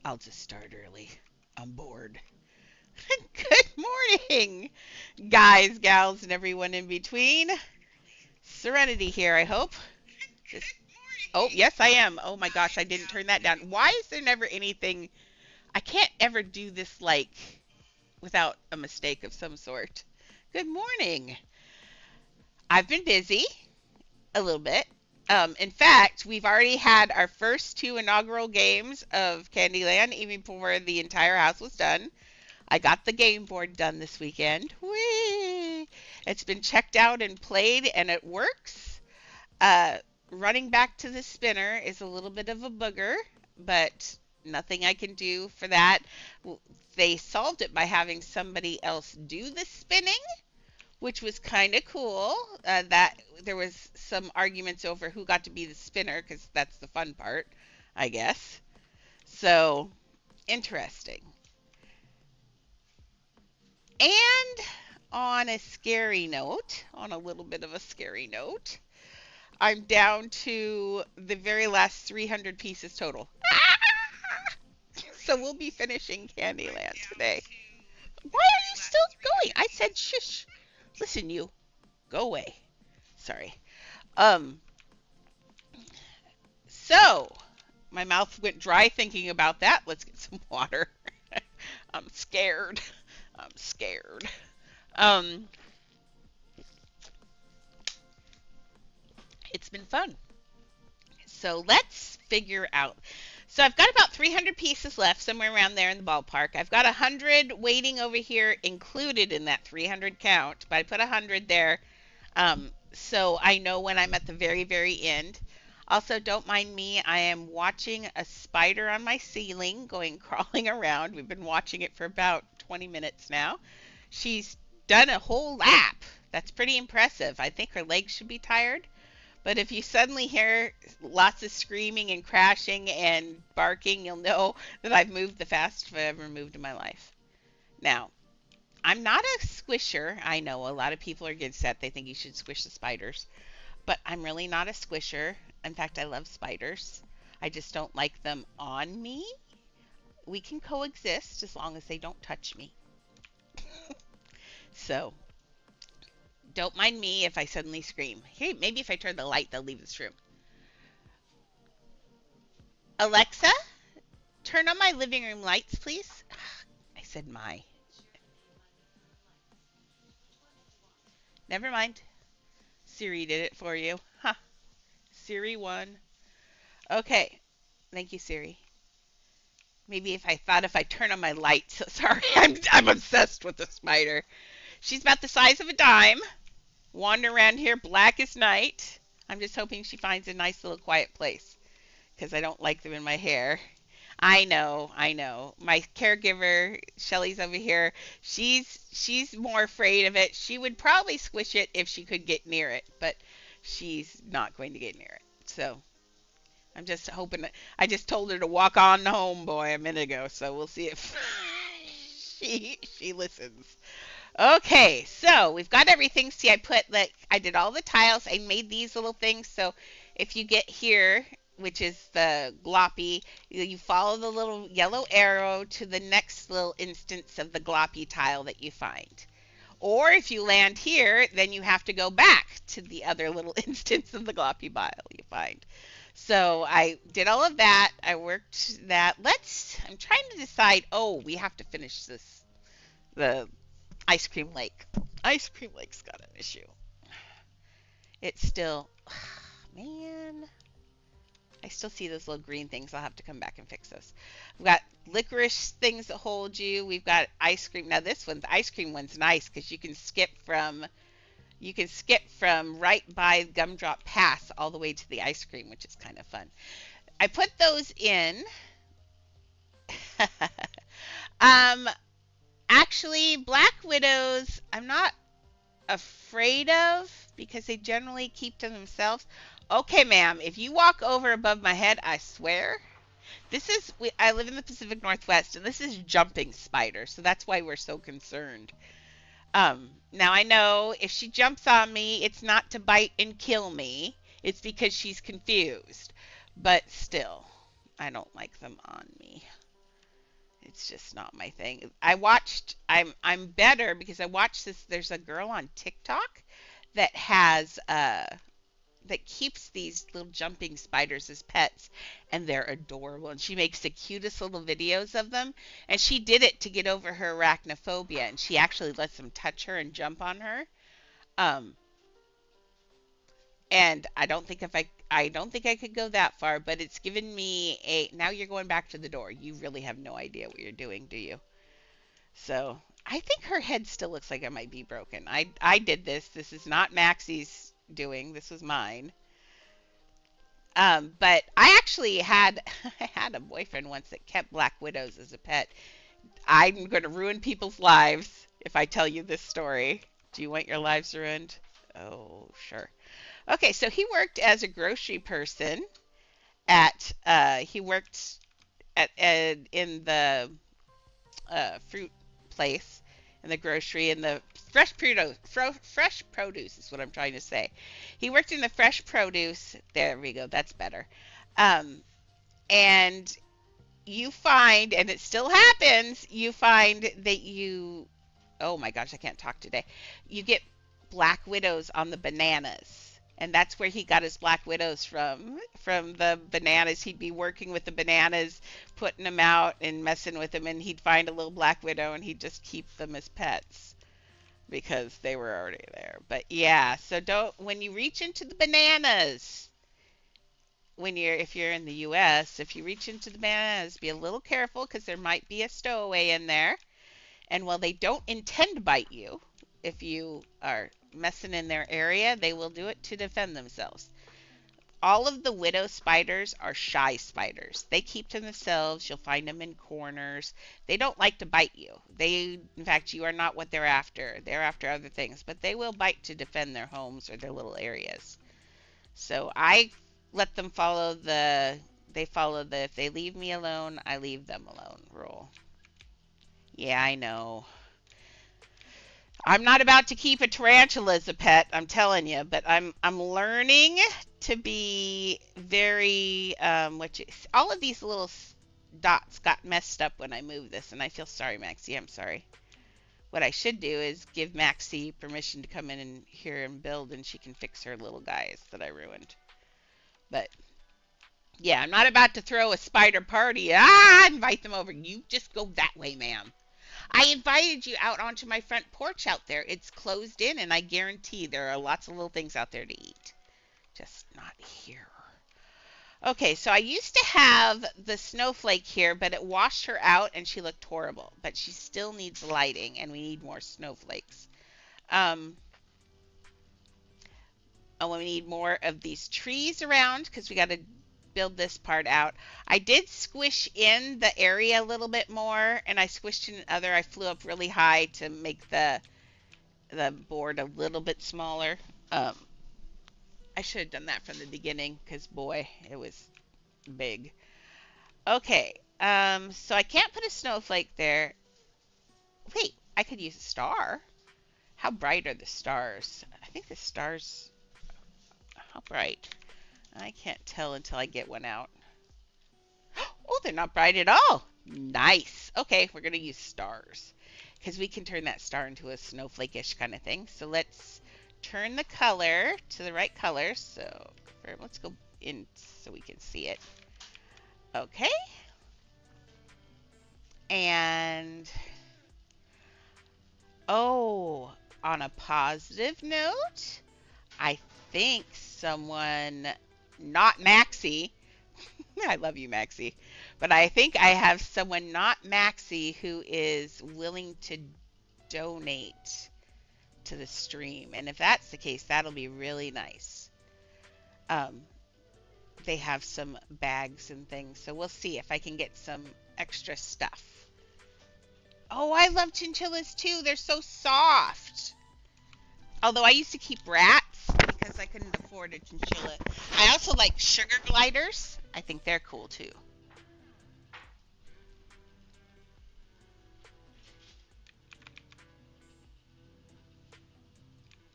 I'll just start early. I'm bored. Good morning, guys, gals, and everyone in between. Serenity here, I hope. Just, oh, yes, I am. Oh my gosh, I didn't turn that down. Why is there never anything? I can't ever do this like without a mistake of some sort. Good morning. I've been busy a little bit. In fact, we've already had our first two inaugural games of Candyland even before the entire house was done. I got the game board done this weekend. Whee! It's been checked out and played, and it works. Uh, Running back to the spinner is a little bit of a booger, but nothing I can do for that. They solved it by having somebody else do the spinning, which was kind of cool. That there was some arguments over who got to be the spinner because that's the fun part, I guess. So interesting. And on a scary note, on a little bit of a scary note, I'm down to the very last 300 pieces total. So we'll be finishing Candyland today. Why are you still going? I said shush. Listen, you. Go away. Sorry. Um, so my mouth went dry thinking about that. Let's get some water. I'm scared. I'm scared. Um, it's been fun. So let's figure out. So I've got about 300 pieces left, somewhere around there in the ballpark. I've got 100 waiting over here included in that 300 count, but I put 100 there so I know when I'm at the very, very end. Also, don't mind me. I am watching a spider on my ceiling going crawling around. We've been watching it for about 20 minutes now. She's done a whole lap. That's pretty impressive. I think her legs should be tired. But if you suddenly hear lots of screaming and crashing and barking, you'll know that I've moved the fastest I've ever moved in my life. Now, I'm not a squisher. I know a lot of people are getting set. They think you should squish the spiders. But I'm really not a squisher. In fact, I love spiders. I just don't like them on me. We can coexist as long as they don't touch me. So, don't mind me if I suddenly scream. Hey, maybe if I turn the light, they'll leave this room. Alexa, turn on my living room lights, please. I said my. Never mind. Siri did it for you. Huh. Siri won. Okay. Thank you, Siri. Maybe if I turn on my lights. Sorry, I'm obsessed with the spider. She's about the size of a dime. Wander around here black as night. I'm just hoping she finds a nice little quiet place because I don't like them in my hair. I know, I know. My caregiver, Shelly's over here. She's more afraid of it. She would probably squish it if she could get near it, but she's not going to get near it. So I'm just hoping that I just told her to walk on home, boy, a minute ago. So we'll see if she listens. Okay, so we've got everything. See, I did all the tiles. I made these little things. So if you get here, which is the gloppy, you follow the little yellow arrow to the next little instance of the gloppy tile that you find. Or if you land here, then you have to go back to the other little instance of the gloppy tile you find. So I did all of that. I worked that. I'm trying to decide. Oh, we have to finish the Ice Cream Lake. Ice Cream Lake's got an issue. It's still, man, I still see those little green things. I'll have to come back and fix those. We've got licorice things that hold you. We've got ice cream. Now this one's ice cream one's nice because you can skip from right by Gumdrop Pass all the way to the ice cream, which is kind of fun. I put those in. Actually, Black Widows, I'm not afraid of because they generally keep to themselves. Okay, ma'am, if you walk over above my head, I swear. I live in the Pacific Northwest, and this is jumping spider, so that's why we're so concerned. Now I know if she jumps on me, it's not to bite and kill me. It's because she's confused. But still, I don't like them on me. It's just not my thing. I'm better because I watched this. There's a girl on TikTok that has that keeps these little jumping spiders as pets, and they're adorable, and she makes the cutest little videos of them, and she did it to get over her arachnophobia, and she actually lets them touch her and jump on her. um and I don't think I could go that far, but it's given me a now you're going back to the door. You really have no idea what you're doing, do you? So I think her head still looks like it might be broken. I did this. This is not Maxie's doing. This was mine. But I actually had I had a boyfriend once that kept black widows as a pet. I'm going to ruin people's lives if I tell you this story. Do you want your lives ruined? Oh, sure. Okay, so he worked as a grocery person at he worked at in the fruit place in the grocery in the fresh produce is what I'm trying to say. He worked in the fresh produce. There we go. That's better. Um, and you find, and it still happens, you find that you, oh my gosh, I can't talk today. You get black widows on the bananas. And that's where he got his black widows from the bananas. He'd be working with the bananas, putting them out and messing with them, and he'd find a little black widow and he'd just keep them as pets because they were already there. But yeah, so don't when you reach into the bananas, when you're if you're in the US, if you reach into the bananas, be a little careful because there might be a stowaway in there. And while they don't intend to bite you, if you are messing in their area, they will do it to defend themselves. All of the widow spiders are shy spiders. They keep to themselves. You'll find them in corners. They don't like to bite you. In fact, you are not what they're after. They're after other things, but they will bite to defend their homes or their little areas. So I let them follow the if they leave me alone, I leave them alone rule. Yeah, I know. I'm not about to keep a tarantula as a pet, I'm telling you, but I'm learning to be very all of these little dots got messed up when I moved this, and I feel sorry, Maxie. I'm sorry. What I should do is give Maxie permission to come in and here and build, and she can fix her little guys that I ruined. But yeah, I'm not about to throw a spider party. Invite them over. You just go that way, ma'am. I invited you out onto my front porch out there. It's closed in, and I guarantee there are lots of little things out there to eat. Just not here. Okay, so I used to have the snowflake here, but it washed her out, and she looked horrible. But she still needs lighting, and we need more snowflakes. And we need more of these trees around because we got to build this part out. I did squish in the area a little bit more, and I squished in other. I flew up really high to make the board a little bit smaller. I should have done that from the beginning because boy, it was big. Okay, so I can't put a snowflake there. Wait, I could use a star. How bright are the stars? I think the stars. How bright? I can't tell until I get one out. Oh, they're not bright at all. Nice. Okay, we're going to use stars because we can turn that star into a snowflake-ish kind of thing. So let's turn the color to the right color. So let's go in so we can see it. Okay. And oh, on a positive note, I think someone, not Maxie, I love you, Maxie, but I think I have someone, not Maxie, who is willing to donate to the stream. And if that's the case, that'll be really nice. They have some bags and things, so we'll see if I can get some extra stuff. Oh, I love chinchillas too. They're so soft. Although I used to keep rats because I couldn't afford a chinchilla. I also like sugar gliders. I think they're cool too.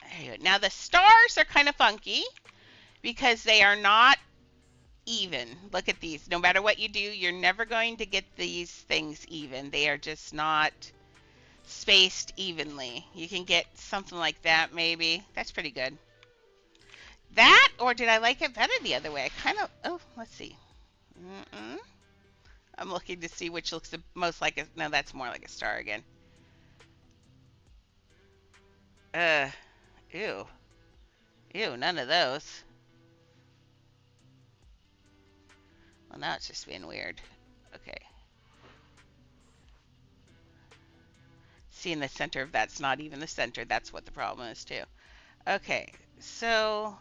There you go. Now the stars are kind of funky because they are not even. Look at these. No matter what you do, you're never going to get these things even. They are just not spaced evenly. You can get something like that maybe. That's pretty good. That, or did I like it better the other way? I kind of, oh, let's see. Mm-mm. I'm looking to see which looks the most like a, no, that's more like a star again. Uh, ew. Ew, none of those. Well, now it's just being weird. Okay. See, in the center of that's not even the center. That's what the problem is, too. Okay, so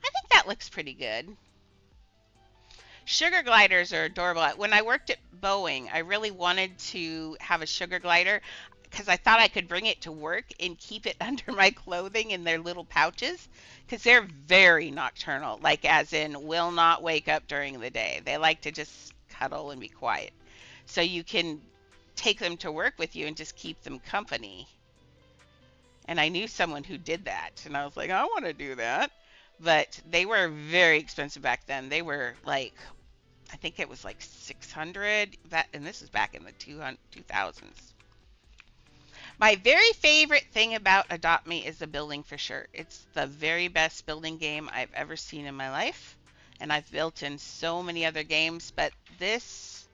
I think that looks pretty good. Sugar gliders are adorable. When I worked at Boeing, I really wanted to have a sugar glider because I thought I could bring it to work and keep it under my clothing in their little pouches because they're very nocturnal, like as in will not wake up during the day. They like to just cuddle and be quiet. So you can take them to work with you and just keep them company. And I knew someone who did that, and I was like, I want to do that. But they were very expensive back then. They were like, I think it was like 600. That, and this is back in the 2000s. My very favorite thing about Adopt Me is the building for sure. It's the very best building game I've ever seen in my life. And I've built in so many other games, but this,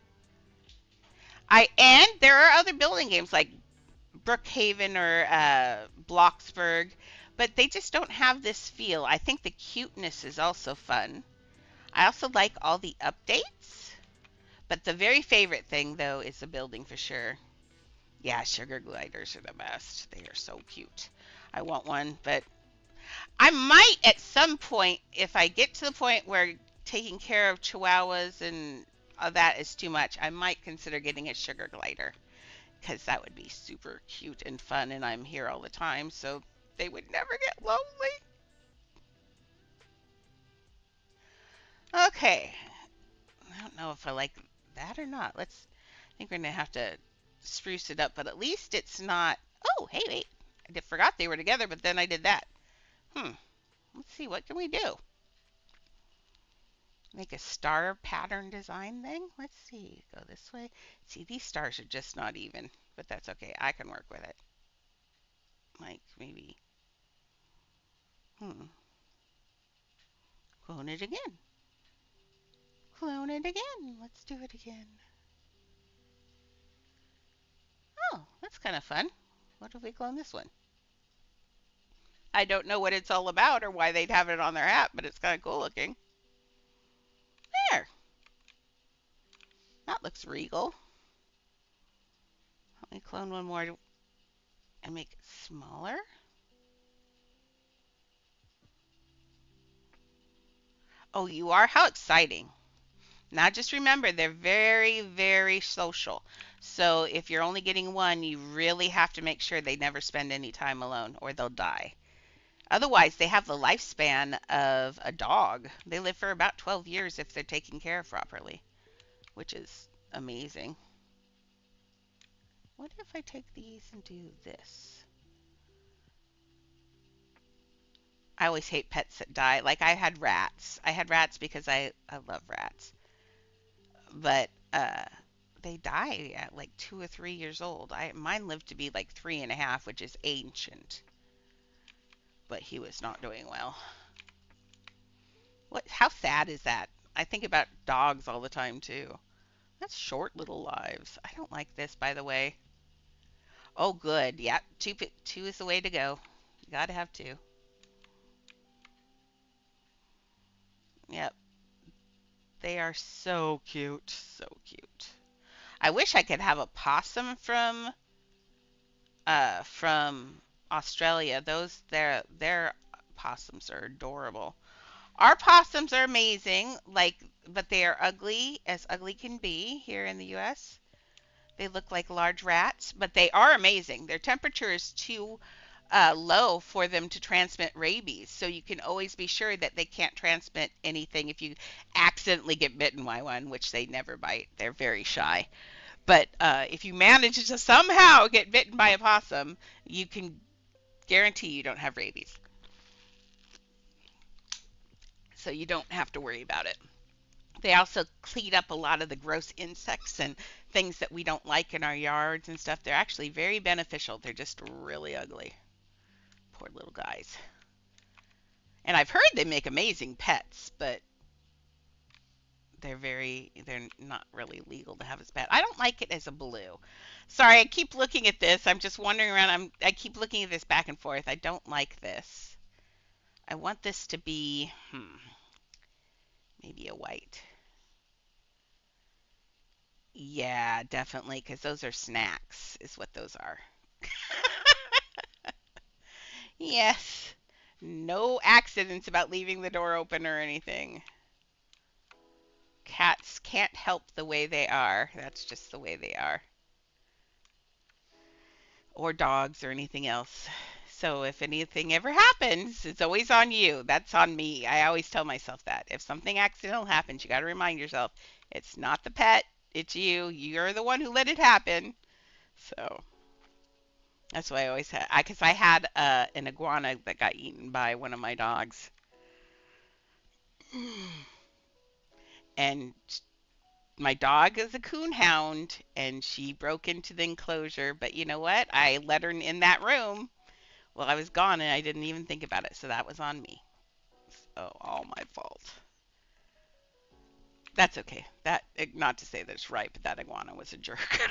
and there are other building games like Brookhaven or Bloxburg, but they just don't have this feel. I think the cuteness is also fun. I also like all the updates, but the very favorite thing though is the building for sure. Yeah, sugar gliders are the best. They are so cute. I want one, but I might at some point, if I get to the point where taking care of chihuahuas and that is too much, I might consider getting a sugar glider because that would be super cute and fun, and I'm here all the time, so they would never get lonely. Okay, I don't know if I like that or not. I think we're gonna have to spruce it up, but at least it's not. Oh, hey, wait, forgot they were together, but then I did that. Let's see, what can we do? Make a star pattern design thing. Let's see, go this way. See, these stars are just not even, but that's okay. I can work with it. Like maybe, clone it again. Clone it again. Let's do it again. Oh, that's kind of fun. What if we clone this one? I don't know what it's all about or why they'd have it on their hat, but it's kind of cool looking. There. That looks regal. Let me clone one more and make it smaller. Oh, you are? How exciting. Now just remember, they're very, very social. So if you're only getting one, you really have to make sure they never spend any time alone or they'll die. Otherwise, they have the lifespan of a dog. They live for about 12 years if they're taken care of properly, which is amazing. What if I take these and do this? I always hate pets that die. Like I had rats. I had rats because I love rats. But they die at like 2 or 3 years old. Mine lived to be like 3.5, which is ancient. But he was not doing well. What? How sad is that? I think about dogs all the time too. That's short little lives. I don't like this, by the way. Oh, good. Yeah, two is the way to go. You gotta have two. Yep. They are so cute. So cute. I wish I could have a possum from Australia. Those their possums are adorable. Our possums are amazing, like but they are ugly as ugly can be here in the US. They look like large rats, but they are amazing. Their temperature is too low for them to transmit rabies. So you can always be sure that they can't transmit anything if you accidentally get bitten by one, which they never bite. They're very shy. But if you manage to somehow get bitten by a possum, you can guarantee you don't have rabies. so you don't have to worry about it. They also clean up a lot of the gross insects and things that we don't like in our yards and stuff. They're actually very beneficial. They're just really ugly. Poor little guys. And I've heard they make amazing pets, but they're not really legal to have as pet. I don't like it as a blue. Sorry, I keep looking at this. I'm just wandering around. I keep looking at this back and forth. I don't like this. I want this to be maybe a white. Yeah, definitely, because those are snacks, is what those are. Yes. No accidents about leaving the door open or anything. Cats can't help the way they are. That's just the way they are. Or dogs or anything else. So if anything ever happens, it's always on you. That's on me. I always tell myself that. If something accidental happens, you got to remind yourself it's not the pet, it's you. You're the one who let it happen. So that's why I always had, because I had an iguana that got eaten by one of my dogs. And my dog is a coonhound, and she broke into the enclosure. But you know what? I let her in that room while I was gone, and I didn't even think about it. So that was on me. So all my fault. That's okay. That not to say that it's right, but that iguana was a jerk.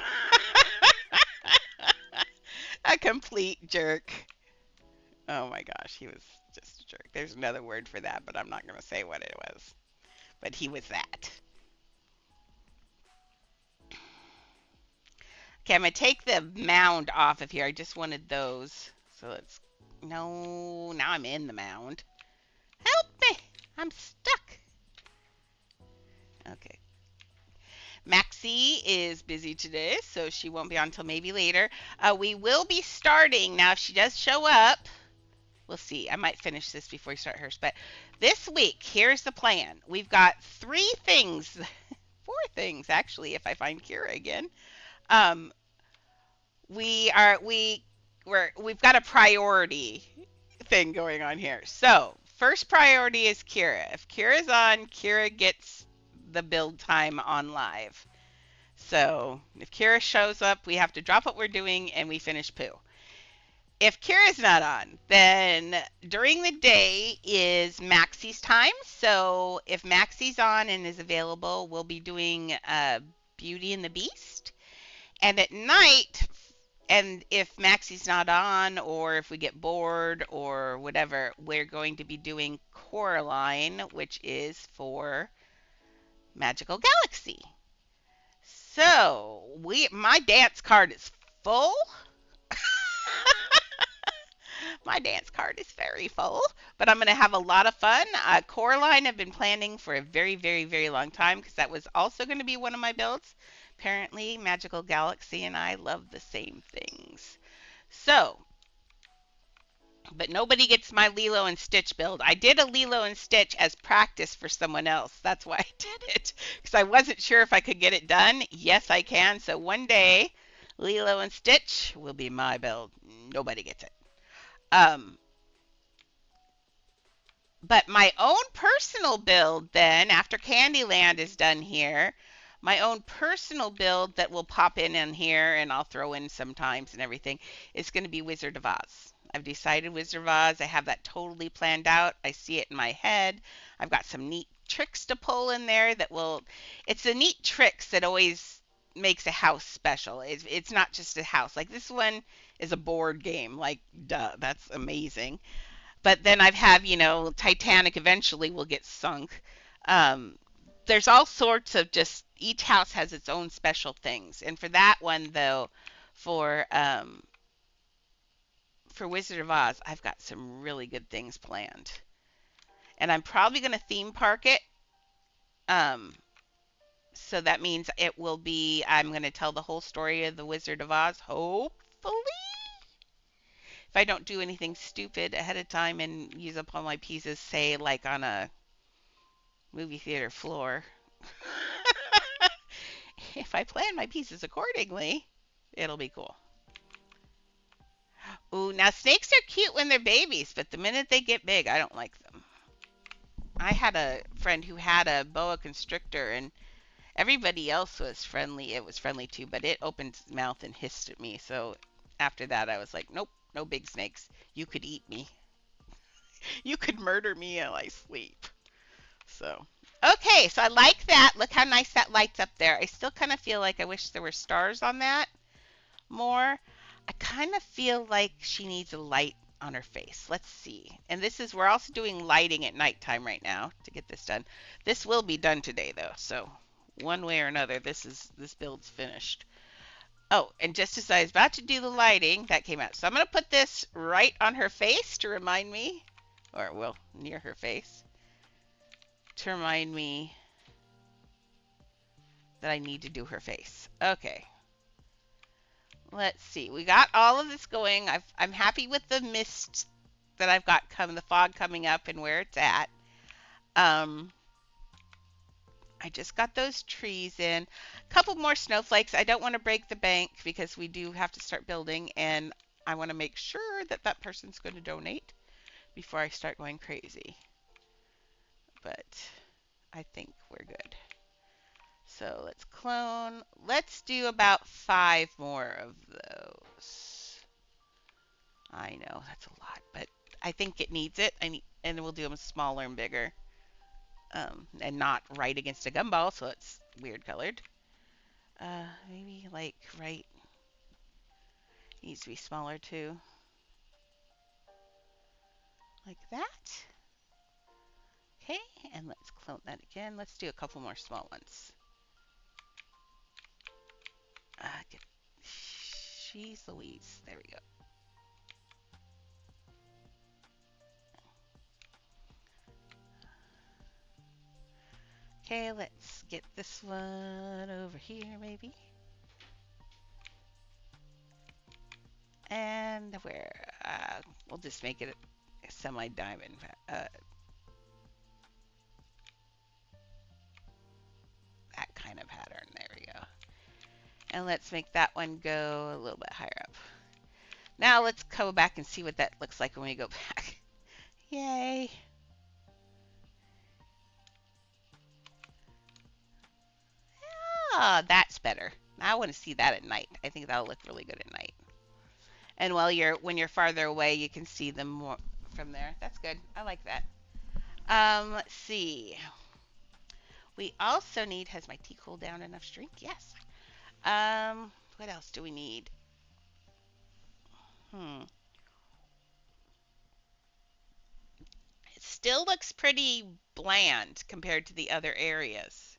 A complete jerk. Oh my gosh, he was just a jerk. There's another word for that, but I'm not going to say what it was. But he was that. Okay, I'm going to take the mound off of here. I just wanted those. So let's... No, now I'm in the mound. Help me! I'm stuck. Okay. Maxie is busy today, so she won't be on until maybe later. We will be starting. Now, if she does show up, we'll see. I might finish this before we start hers. But this week, here's the plan. We've got 3 things. 4 things, actually, if I find Kira again. We've got a priority thing going on here. So, first priority is Kira. If Kira's on, Kira gets the build time on live. So, if Kira shows up, we have to drop what we're doing and we finish Pooh. If Kira's not on, then during the day is Maxie's time. So, if Maxie's on and is available, we'll be doing Beauty and the Beast. And at night, and if Maxie's not on, or if we get bored or whatever, we're going to be doing Coraline, which is for Magical Galaxy. So, my dance card is full. My dance card is very full, but I'm going to have a lot of fun. Coraline I've been planning for a very, very, very long time because that was also going to be one of my builds. Apparently, Magical Galaxy and I love the same things. So, but nobody gets my Lilo and Stitch build. I did a Lilo and Stitch as practice for someone else. That's why I did it, because I wasn't sure if I could get it done. Yes, I can. So one day, Lilo and Stitch will be my build. Nobody gets it. But my own personal build then, after Candyland is done here, my own personal build that will pop in here and I'll throw in sometimes and everything is going to be Wizard of Oz. I've decided Wizard of Oz. I have that totally planned out. I see it in my head. I've got some neat tricks to pull in there that will... It's the neat tricks that always makes a house special. It's not just a house. Like this one is a board game. Like, duh, that's amazing. But then I've have, Titanic eventually will get sunk. There's all sorts of just, each house has its own special things. And for that one, though, for Wizard of Oz, I've got some really good things planned. And I'm probably going to theme park it. So that means it will be, I'm going to tell the whole story of the Wizard of Oz, hopefully. If I don't do anything stupid ahead of time and use up all my pieces, say, like on a movie theater floor. If I plan my pieces accordingly, it'll be cool. Ooh, now snakes are cute when they're babies, but the minute they get big, I don't like them. I had a friend who had a boa constrictor, and everybody else was friendly. It was friendly too, but it opened its mouth and hissed at me. So after that, I was like, nope, no big snakes. You could eat me. You could murder me while I sleep. So, okay, so I like that. Look how nice that lights up there. I still kind of feel like I wish there were stars on that more. I kind of feel like she needs a light on her face. Let's see. And this is, we're also doing lighting at nighttime right now to get this done. This will be done today though, so one way or another, this build's finished. Oh, and just as I was about to do the lighting, that came out. So I'm going to put this right on her face to remind me, or well, near her face, to remind me that I need to do her face. Okay. Let's see. We got all of this going. I'm happy with the mist that I've got coming, the fog coming up and where it's at. Um, I just got those trees in. A couple more snowflakes. I don't want to break the bank because we do have to start building, and I want to make sure that that person's going to donate before I start going crazy. But I think we're good. So let's clone. Let's do about 5 more of those. I know that's a lot, but I think it needs it. And we'll do them smaller and bigger, and not right against a gumball, so it's weird colored. Maybe like right needs to be smaller too, like that. Okay, and let's clone that again. Let's do a couple more small ones. Get, Jeez Louise. There we go. Okay, let's get this one over here maybe. And where? We'll just make it a semi-diamond. That kind of pattern. There we go. And let's make that one go a little bit higher up. Now let's go back and see what that looks like when we go back. Yay. Ah, that's better. Now I want to see that at night. I think that'll look really good at night. And when you're farther away, you can see them more from there. That's good. I like that. Let's see. We also need, has my tea cooled down enough to drink? Yes. What else do we need? It still looks pretty bland compared to the other areas.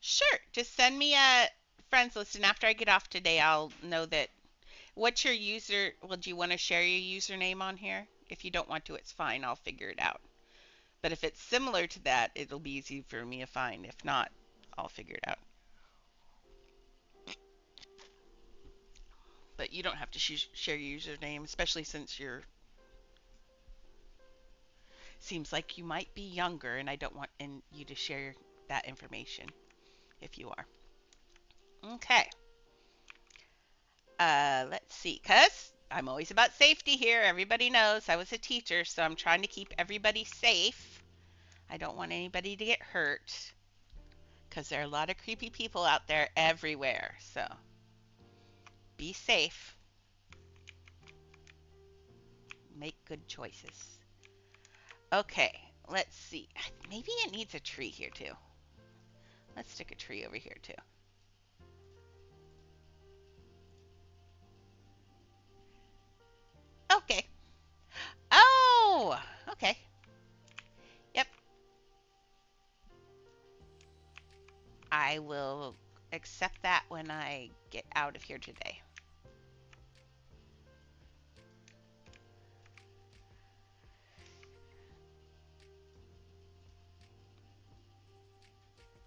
Sure. Just send me a friends list, and after I get off today, I'll know that. What's your user? Well, do you want to share your username on here? If you don't want to, it's fine. I'll figure it out. But if it's similar to that, it'll be easy for me to find. If not, I'll figure it out. But you don't have to share your username, especially since you're. Seems like you might be younger, and I don't want you to share that information if you are. Okay. Let's see, cause I'm always about safety here. Everybody knows I was a teacher, so I'm trying to keep everybody safe. I don't want anybody to get hurt, cause there are a lot of creepy people out there everywhere. So be safe. Make good choices. Okay, let's see. Maybe it needs a tree here too. Let's stick a tree over here too. Okay. Oh, okay. Yep. I will accept that when I get out of here today.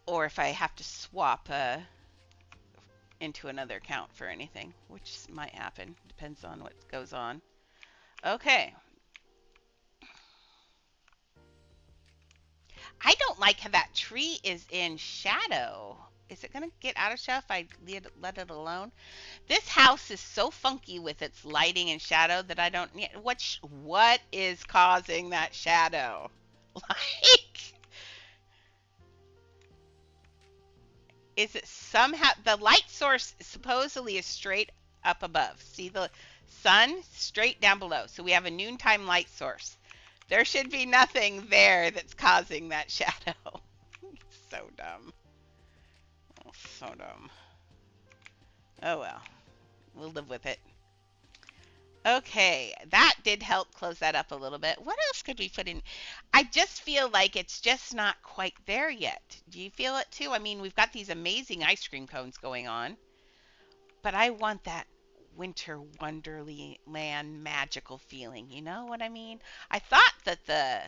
Or if I have to swap into another account for anything, which might happen. Depends on what goes on. Okay. I don't like how that tree is in shadow. Is it going to get out of shadow if I let it alone? This house is so funky with its lighting and shadow that I don't. What is causing that shadow? Like, is it somehow the light source supposedly is straight up above? See the sun straight down below. So we have a noontime light source. There should be nothing there that's causing that shadow. So dumb. Oh, so dumb. Oh well. We'll live with it. Okay, that did help close that up a little bit. What else could we put in? I just feel like it's just not quite there yet. Do you feel it too? I mean, we've got these amazing ice cream cones going on, but I want that winter wonderland magical feeling. You know what I mean? I thought that the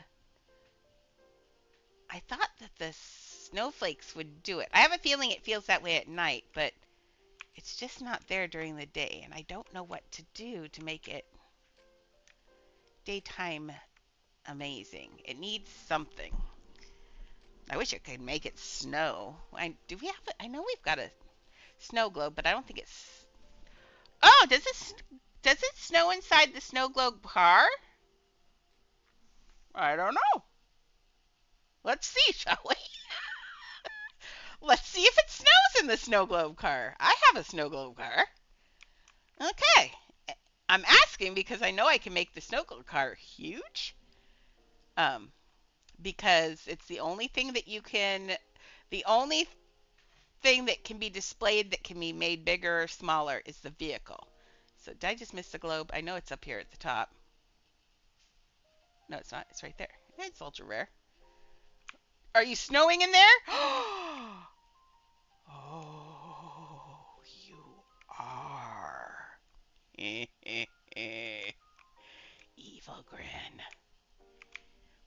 I thought that the snowflakes would do it. I have a feeling it feels that way at night, but it's just not there during the day, and I don't know what to do to make it daytime amazing. It needs something. I wish it could make it snow. Do we have it? I know we've got a snow globe, but I don't think it's. Oh, does it snow inside the snow globe car? I don't know. Let's see, shall we? Let's see if it snows in the snow globe car. I have a snow globe car. Okay. I'm asking because I know I can make the snow globe car huge. Um, because it's the only thing that the only thing that can be displayed that can be made bigger or smaller is the vehicle. So did I just miss the globe? I know it's up here at the top. No, it's not. It's right there. It's ultra rare. Are you snowing in there? Oh, you are. Evil grin.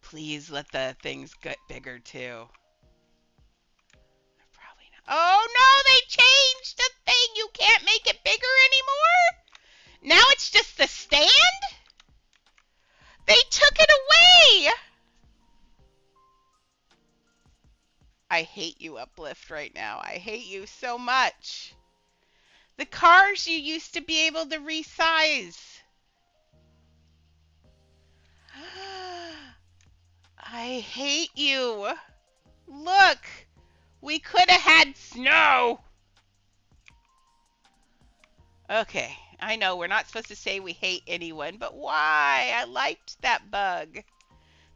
Please let the things get bigger too. Probably not. Oh no, they changed the thing. You can't make it bigger anymore. Now it's just the stand? They took it away. I hate you, Uplift, right now. I hate you so much. The cars you used to be able to resize. I hate you. Look, we could have had snow. Okay, I know we're not supposed to say we hate anyone, but why? I liked that bug.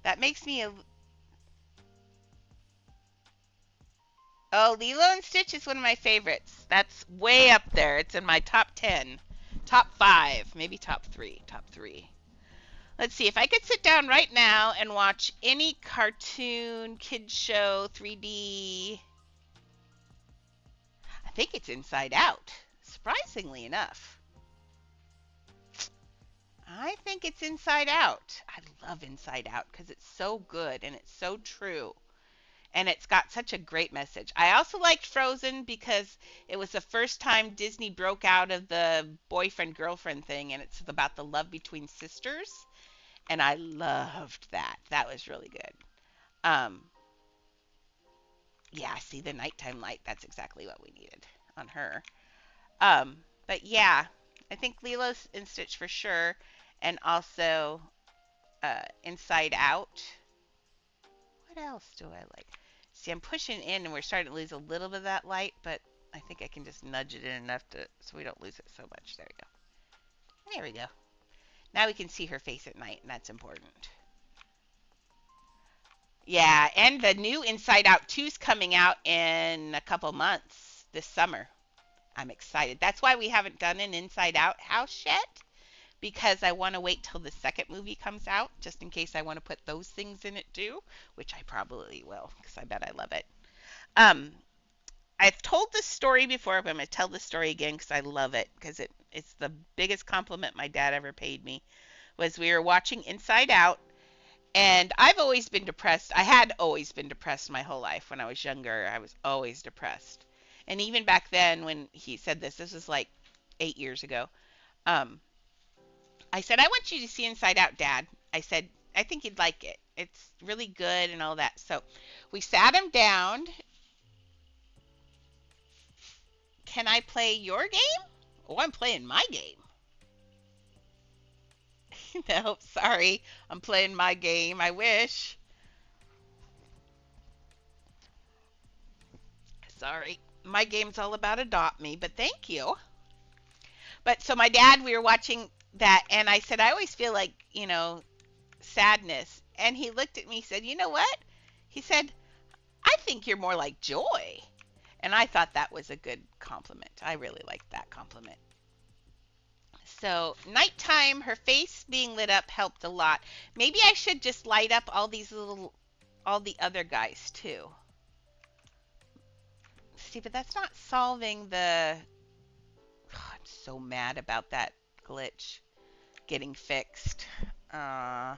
That makes me a... Oh, Lilo and Stitch is one of my favorites. That's way up there. It's in my top 10. Top 5. Maybe top 3. Top 3. Let's see. If I could sit down right now and watch any cartoon, kid show, 3D... I think it's Inside Out. Surprisingly enough. I think it's Inside Out. I love Inside Out because it's so good and it's so true. And it's got such a great message. I also liked Frozen because it was the first time Disney broke out of the boyfriend-girlfriend thing, and it's about the love between sisters. And I loved that. That was really good. Yeah, see the nighttime light. That's exactly what we needed on her. But yeah, I think Lilo and Stitch for sure, and also Inside Out. What else do I like? See, I'm pushing in, and we're starting to lose a little bit of that light, but I think I can just nudge it in enough so we don't lose it so much. There we go. There we go. Now we can see her face at night, and that's important. Yeah, and the new Inside Out 2 is coming out in a couple months this summer. I'm excited. That's why we haven't done an Inside Out house yet, because I want to wait till the second movie comes out, just in case I want to put those things in it too, which I probably will, because I bet I love it. I've told this story before, but I'm going to tell the story again because I love it, because it's the biggest compliment my dad ever paid me, was we were watching Inside Out, and I've always been depressed. I had always been depressed my whole life. When I was younger, I was always depressed. And even back then when he said this was like 8 years ago, I said, I want you to see Inside Out, Dad. I said, I think you'd like it. It's really good and all that. So we sat him down. Can I play your game? Oh, I'm playing my game. No, sorry. I'm playing my game. I wish. Sorry. My game's all about Adopt Me, but thank you. But so my dad, we were watching that, and I said, I always feel like, sadness. And he looked at me, and said, you know what? He said, I think you're more like joy. And I thought that was a good compliment. I really liked that compliment. So, nighttime, her face being lit up helped a lot. Maybe I should just light up all the other guys too. See, but that's not solving the. Oh, I'm so mad about that glitch getting fixed. Uh,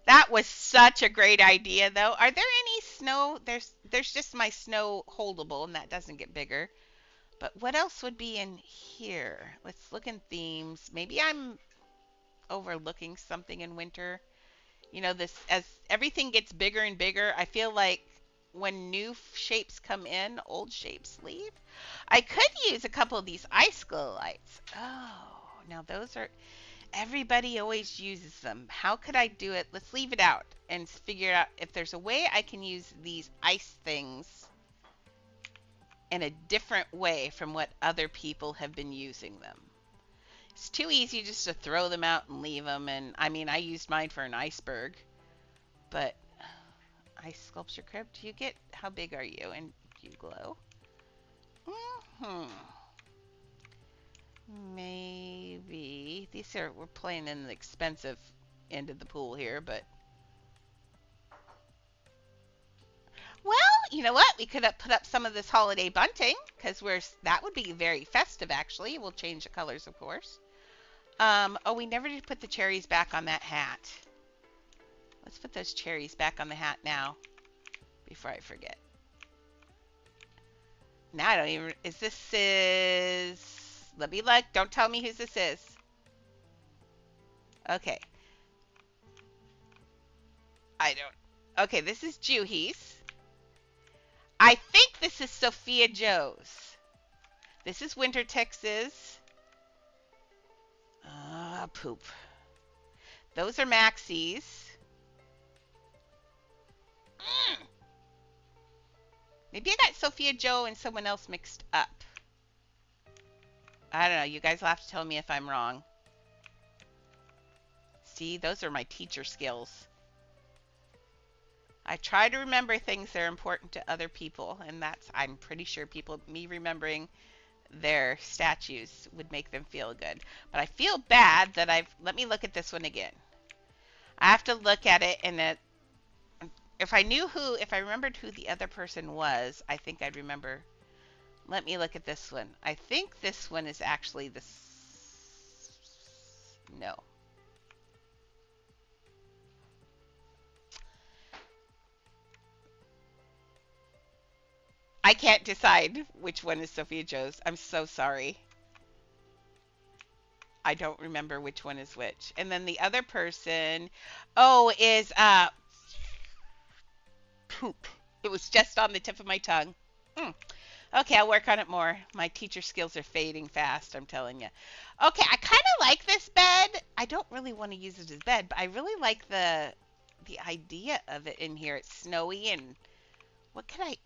that was such a great idea, though. Are there any snow? There's just my snow holdable, and that doesn't get bigger. But what else would be in here? Let's look in themes. Maybe I'm overlooking something in winter. This as everything gets bigger and bigger, I feel like when new shapes come in, old shapes leave. I could use a couple of these ice glow lights. Oh, now those are everybody always uses them. How could I do it? Let's leave it out and figure out if there's a way I can use these ice things in a different way from what other people have been using them. It's too easy just to throw them out and leave them. And I mean, I used mine for an iceberg, but ice sculpture crypt. You get how big are you? And you glow. Maybe we're playing in the expensive end of the pool here, but well, you know what? We could have put up some of this holiday bunting because that would be very festive. Actually, we'll change the colors, of course. Oh, we never did put the cherries back on that hat. Let's put those cherries back on the hat now before I forget. Now I don't even. Let me look. Don't tell me who this is. Okay. I don't. Okay, this is Juhi's. I think this is Sophia Joe's. This is Winter Texas. Poop. Those are Maxie's. Maybe I got Sophia Joe and someone else mixed up. I don't know. You guys will have to tell me if I'm wrong. See, those are my teacher skills. I try to remember things that are important to other people, and I'm pretty sure me remembering their statues would make them feel good. But I feel bad that let me look at this one again. I have to look at it, and if I remembered who the other person was, I think I'd remember. Let me look at this one. I think this one is actually no. I can't decide which one is Sophia Joe's. I'm so sorry. I don't remember which one is which. And then the other person, is poop. It was just on the tip of my tongue. Okay, I'll work on it more. My teacher skills are fading fast, I'm telling you. Okay, I kind of like this bed. I don't really want to use it as bed, but I really like the idea of it in here. It's snowy and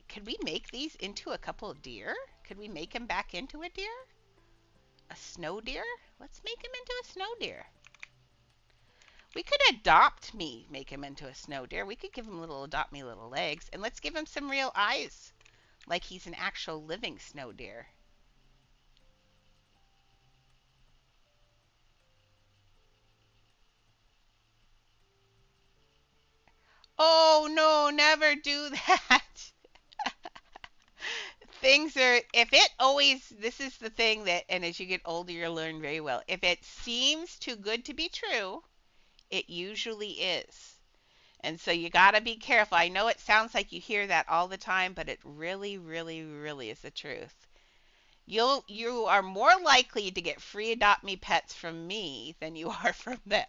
could we make these into a couple of deer? Could we make him back into a deer? A snow deer? Let's make him into a snow deer. We could make him into a snow deer. We could give him adopt me little legs, and let's give him some real eyes, like he's an actual living snow deer. Oh no, never do that. This is the thing and as you get older, you'll learn very well. If it seems too good to be true, it usually is. And so you got to be careful. I know it sounds like you hear that all the time, but it really, really, really is the truth. You are more likely to get free Adopt Me pets from me than you are from them.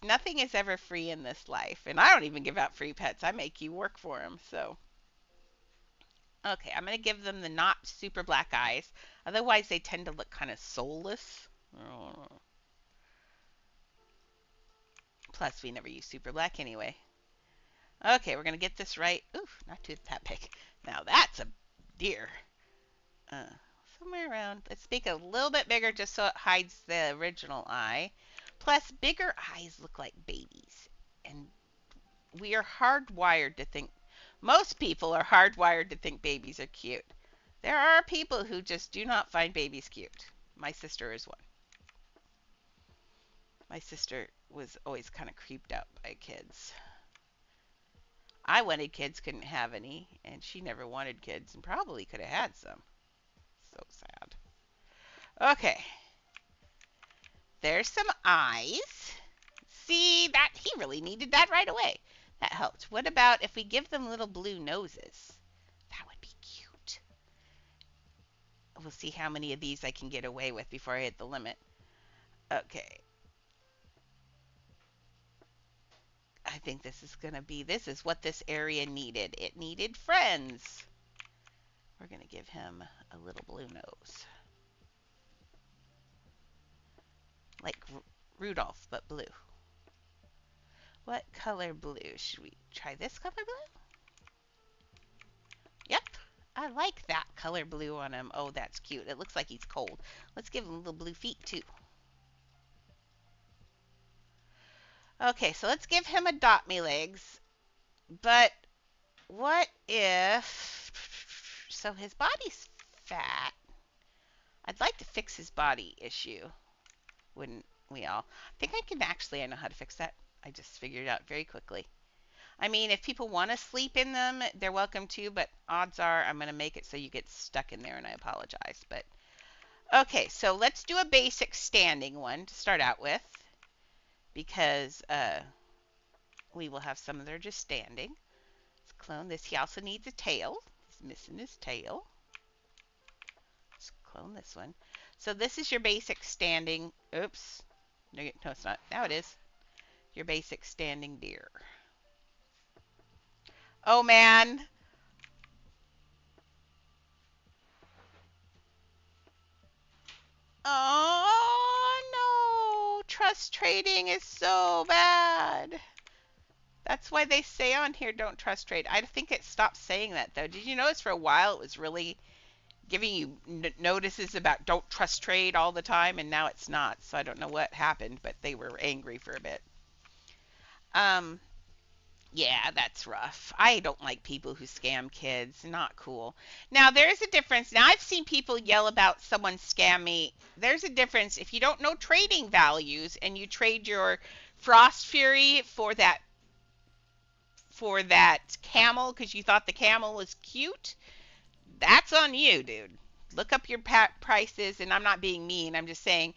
Nothing is ever free in this life, and I don't even give out free pets. I make you work for them. So Okay, I'm going to give them the not super black eyes. Otherwise, they tend to look kind of soulless. Oh. Plus, we never use super black anyway. Okay, we're going to get this right. Ooh, not too that big. Now that's a deer. Uh, Somewhere around. Let's make it a little bit bigger just so it hides the original eye. Plus, bigger eyes look like babies. And we are hardwired to think, most people are hardwired to think babies are cute. There are people who just do not find babies cute. My sister is one. My sister was always kind of creeped out by kids. I wanted kids, couldn't have any, and she never wanted kids and probably could have had some. So sad. Okay, there's some eyes. See, that he really needed that right away. That helped. What about if we give them little blue noses? That would be cute. We'll see how many of these I can get away with before I hit the limit. Okay. I think this is what this area needed. It needed friends. We're going to give him a little blue nose. Like Rudolph, but blue. What color blue? Should we try this color blue? Yep. I like that color blue on him. Oh, that's cute. It looks like he's cold. Let's give him little blue feet, too. Okay, so let's give him Adopt Me legs. But what if... So his body's fat. I'd like to fix his body issue. Wouldn't we all? I know how to fix that. I just figured it out very quickly. I mean, if people want to sleep in them, they're welcome to, but odds are I'm going to make it so you get stuck in there, and I apologize. But okay, so let's do a basic standing one to start out with, because we will have some that are just standing. Let's clone this. He also needs a tail. He's missing his tail. Let's clone this one. So this is your basic standing. Oops. No, it's not. Now it is. Your basic standing deer. Oh, man. Oh, no. Trust trading is so bad. That's why they say on here, don't trust trade. I think it stopped saying that, though. Did you notice for a while it was really giving you notices about don't trust trade all the time, and now it's not. So I don't know what happened, but they were angry for a bit. Yeah, that's rough. I don't like people who scam kids. Not cool. Now, there's a difference. Now, I've seen people yell about someone scam me. There's a difference. If you don't know trading values and you trade your Frost Fury for that camel because you thought the camel was cute, that's on you, dude. Look up your prices, and I'm not being mean. I'm just saying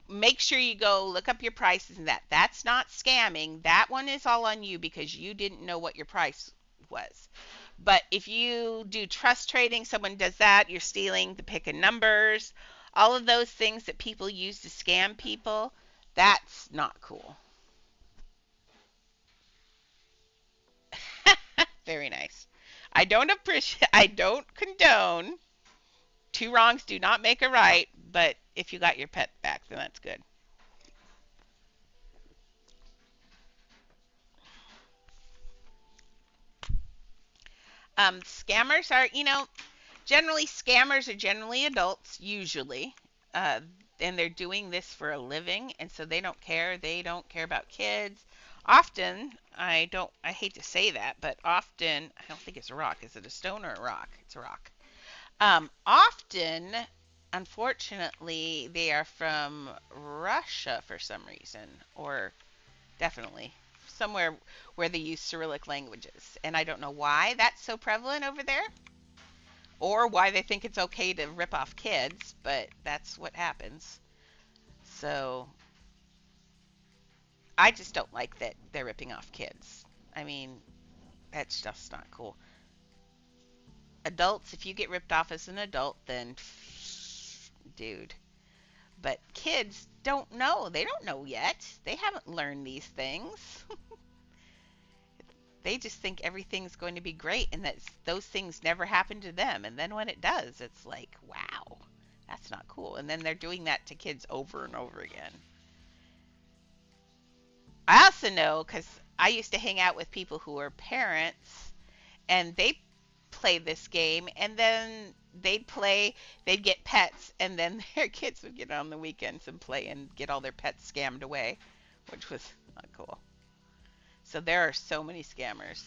make sure you go look up your prices and that's not scamming. That one is all on you because you didn't know what your price was. But if you do trust trading, someone does that, you're stealing the pick of numbers, all of those things that people use to scam people, that's not cool. Very nice. I don't condone. Two wrongs do not make a right, but if you got your pet back, then that's good. Scammers are, generally scammers are generally adults, usually, uh, and they're doing this for a living, and so they don't care. They don't care about kids. Often, I hate to say that, but often, I don't think it's a rock. Is it a stone or a rock? It's a rock. Often, unfortunately, they are from Russia for some reason, or definitely somewhere where they use Cyrillic languages. And I don't know why that's so prevalent over there or why they think it's okay to rip off kids, but that's what happens. So I just don't like that they're ripping off kids. I mean, that's just not cool. Adults, if you get ripped off as an adult, then dude. But kids don't know. They don't know yet. They haven't learned these things. they just think everything's going to be great and that those things never happen to them. And then when it does, it's like, wow, that's not cool. And then they're doing that to kids over and over again. I also know because I used to hang out with people who were parents and they play this game and then they'd get pets and then their kids would get on the weekends and play and get all their pets scammed away, which was not cool. So there are so many scammers.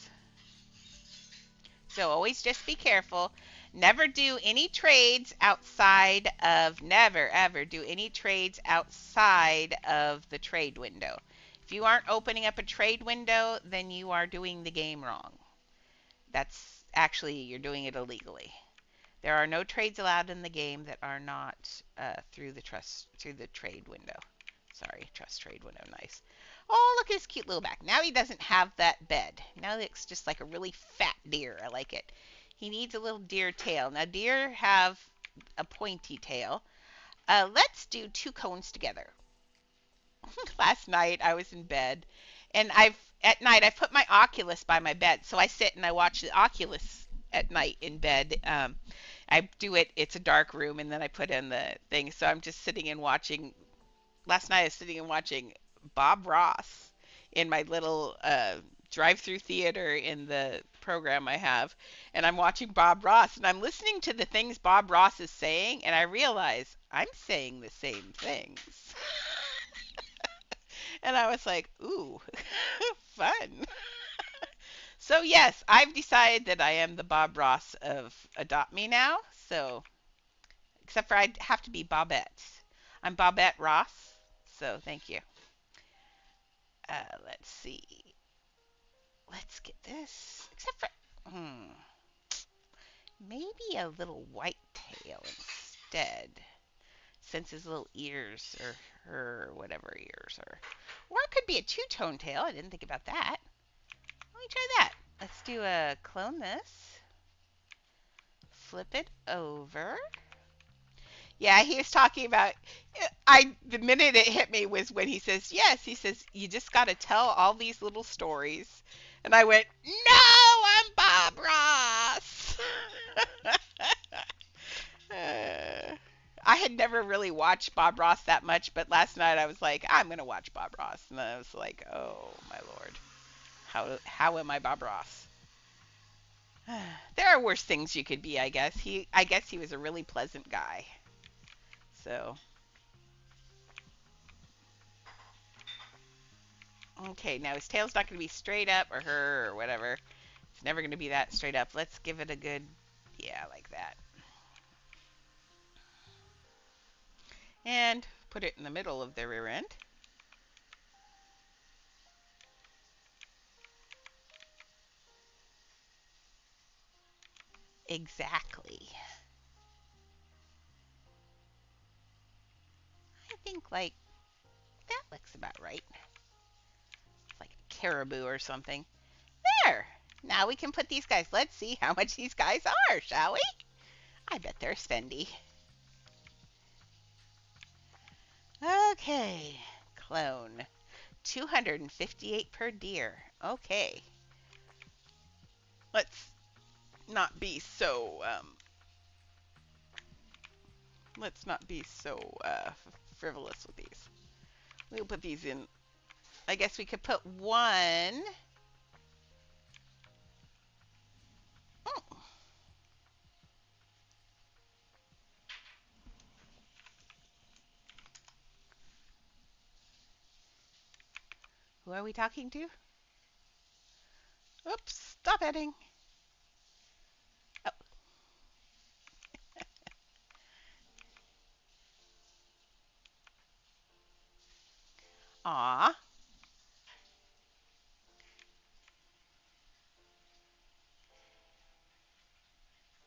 So always just be careful. Never do any trades outside of, never ever do any trades outside of the trade window. If you aren't opening up a trade window, then you are doing the game wrong. That's actually, you're doing it illegally. There are no trades allowed in the game that are not through the trade window. Sorry, trust trade window, nice. Oh, look at his cute little back. Now he doesn't have that bed. Now he looks just like a really fat deer. I like it. He needs a little deer tail. Now deer have a pointy tail. Let's do two cones together. Last night I was in bed, and at night I put my Oculus by my bed, so I sit and I watch the Oculus at night in bed. I do it. It's a dark room, and then I put in the thing. So I'm just sitting and watching. Last night I was sitting and watching Bob Ross in my little drive-through theater in the program I have, and I'm watching Bob Ross, and I'm listening to the things Bob Ross is saying, and I realize I'm saying the same things. And I was like, ooh, fun. So yes, I've decided that I am the Bob Ross of Adopt Me now. So, except for I'd have to be Bobette. I'm Bobette Ross. So thank you. Let's see. Let's get this. Except for, maybe a little white tail instead. Since his little ears or her whatever ears are. Or it could be a two-tone tail. I didn't think about that. Let me try that. Let's do a clone this. Flip it over. Yeah, he was talking about the minute it hit me was when he says, yes, he says, you just got to tell all these little stories. And I went, no, I'm Bob Ross. I had never really watched Bob Ross that much, but last night I was like, I'm going to watch Bob Ross. And I was like, oh, my Lord. How am I Bob Ross? There are worse things you could be, I guess. I guess he was a really pleasant guy. So, okay, now his tail's not going to be straight up or her or whatever. It's never going to be that straight up. Let's give it a good, yeah, like that. And put it in the middle of the rear end. Exactly. I think like that looks about right. It's like a caribou or something. There. Now we can put these guys. Let's see how much these guys are, shall we? I bet they're spendy. Okay. Clone. 258 per deer. Okay. Let's not be so let's not be so frivolous with these. We'll put these in. I guess we could put one. Oh. Who are we talking to? Oops, stop editing. Oh. Aw.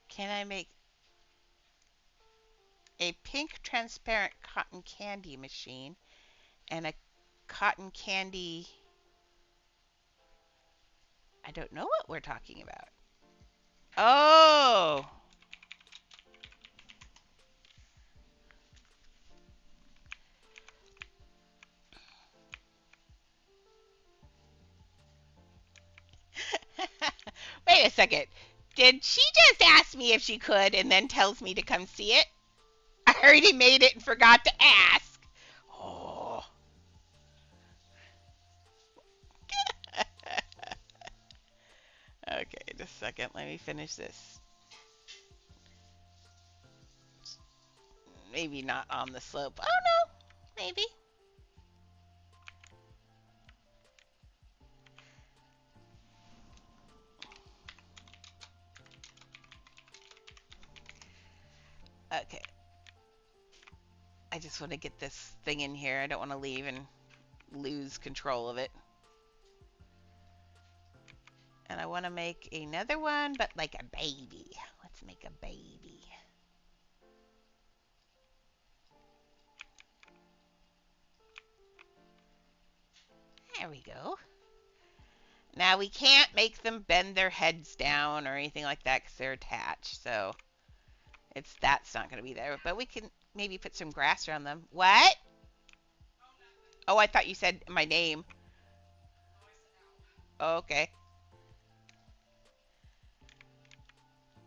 Can I make a pink transparent cotton candy machine and a cotton candy? I don't know what we're talking about. Oh. a second. Did she just ask me if she could and then tells me to come see it? I already made it and forgot to ask. Oh. Okay, just a second. Let me finish this. Maybe not on the slope. Oh no, maybe. Okay. I just want to get this thing in here. I don't want to leave and lose control of it. And I want to make another one, but like a baby. Let's make a baby. There we go. Now we can't make them bend their heads down or anything like that because they're attached. So that's not going to be there. But we can maybe put some grass around them. What? Oh, I thought you said my name. Oh, okay.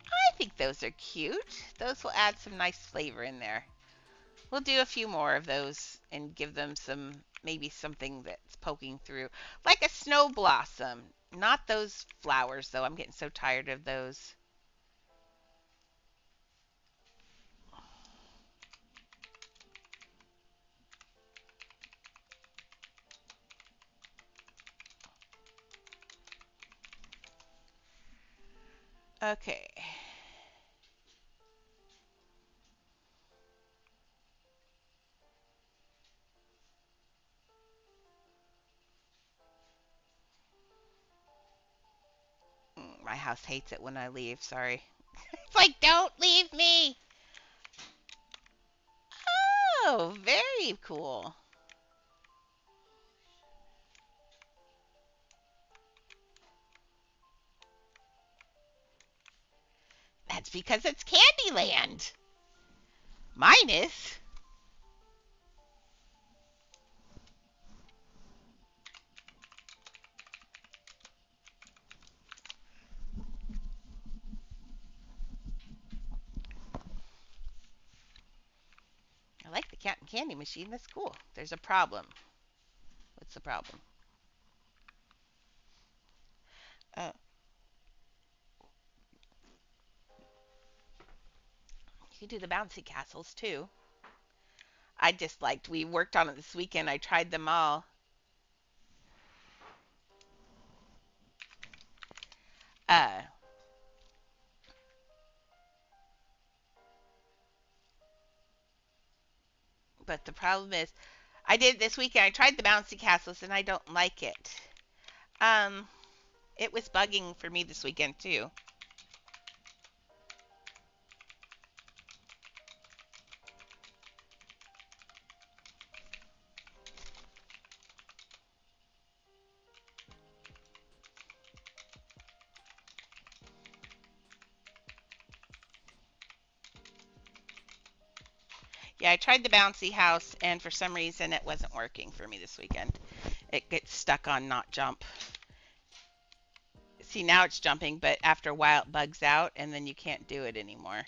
I think those are cute. Those will add some nice flavor in there. We'll do a few more of those and give them maybe something that's poking through. Like a snow blossom. Not those flowers, though. I'm getting so tired of those. Okay. My house hates it when I leave. Sorry. It's like, don't leave me. Oh, very cool. That's because it's Candyland. Mine is. I like the cat and candy machine. That's cool. There's a problem. What's the problem? Uh, you can do the bouncy castles too. We worked on it this weekend. I tried them all. Uh, but the problem is, I did it this weekend. I tried the bouncy castles and I don't like it. Um, it was bugging for me this weekend too. Yeah, I tried the bouncy house and for some reason it wasn't working for me this weekend. It gets stuck on not jump. See, now it's jumping, but after a while it bugs out and then you can't do it anymore.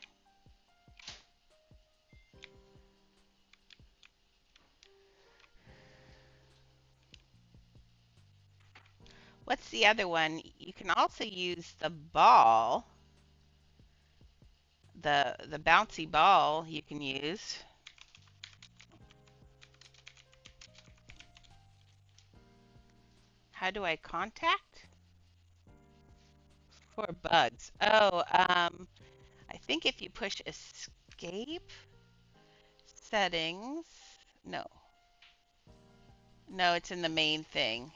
What's the other one? You can also use the ball. The bouncy ball you can use. How do I contact? For bugs. Oh, I think if you push escape settings. No. No, it's in the main thing.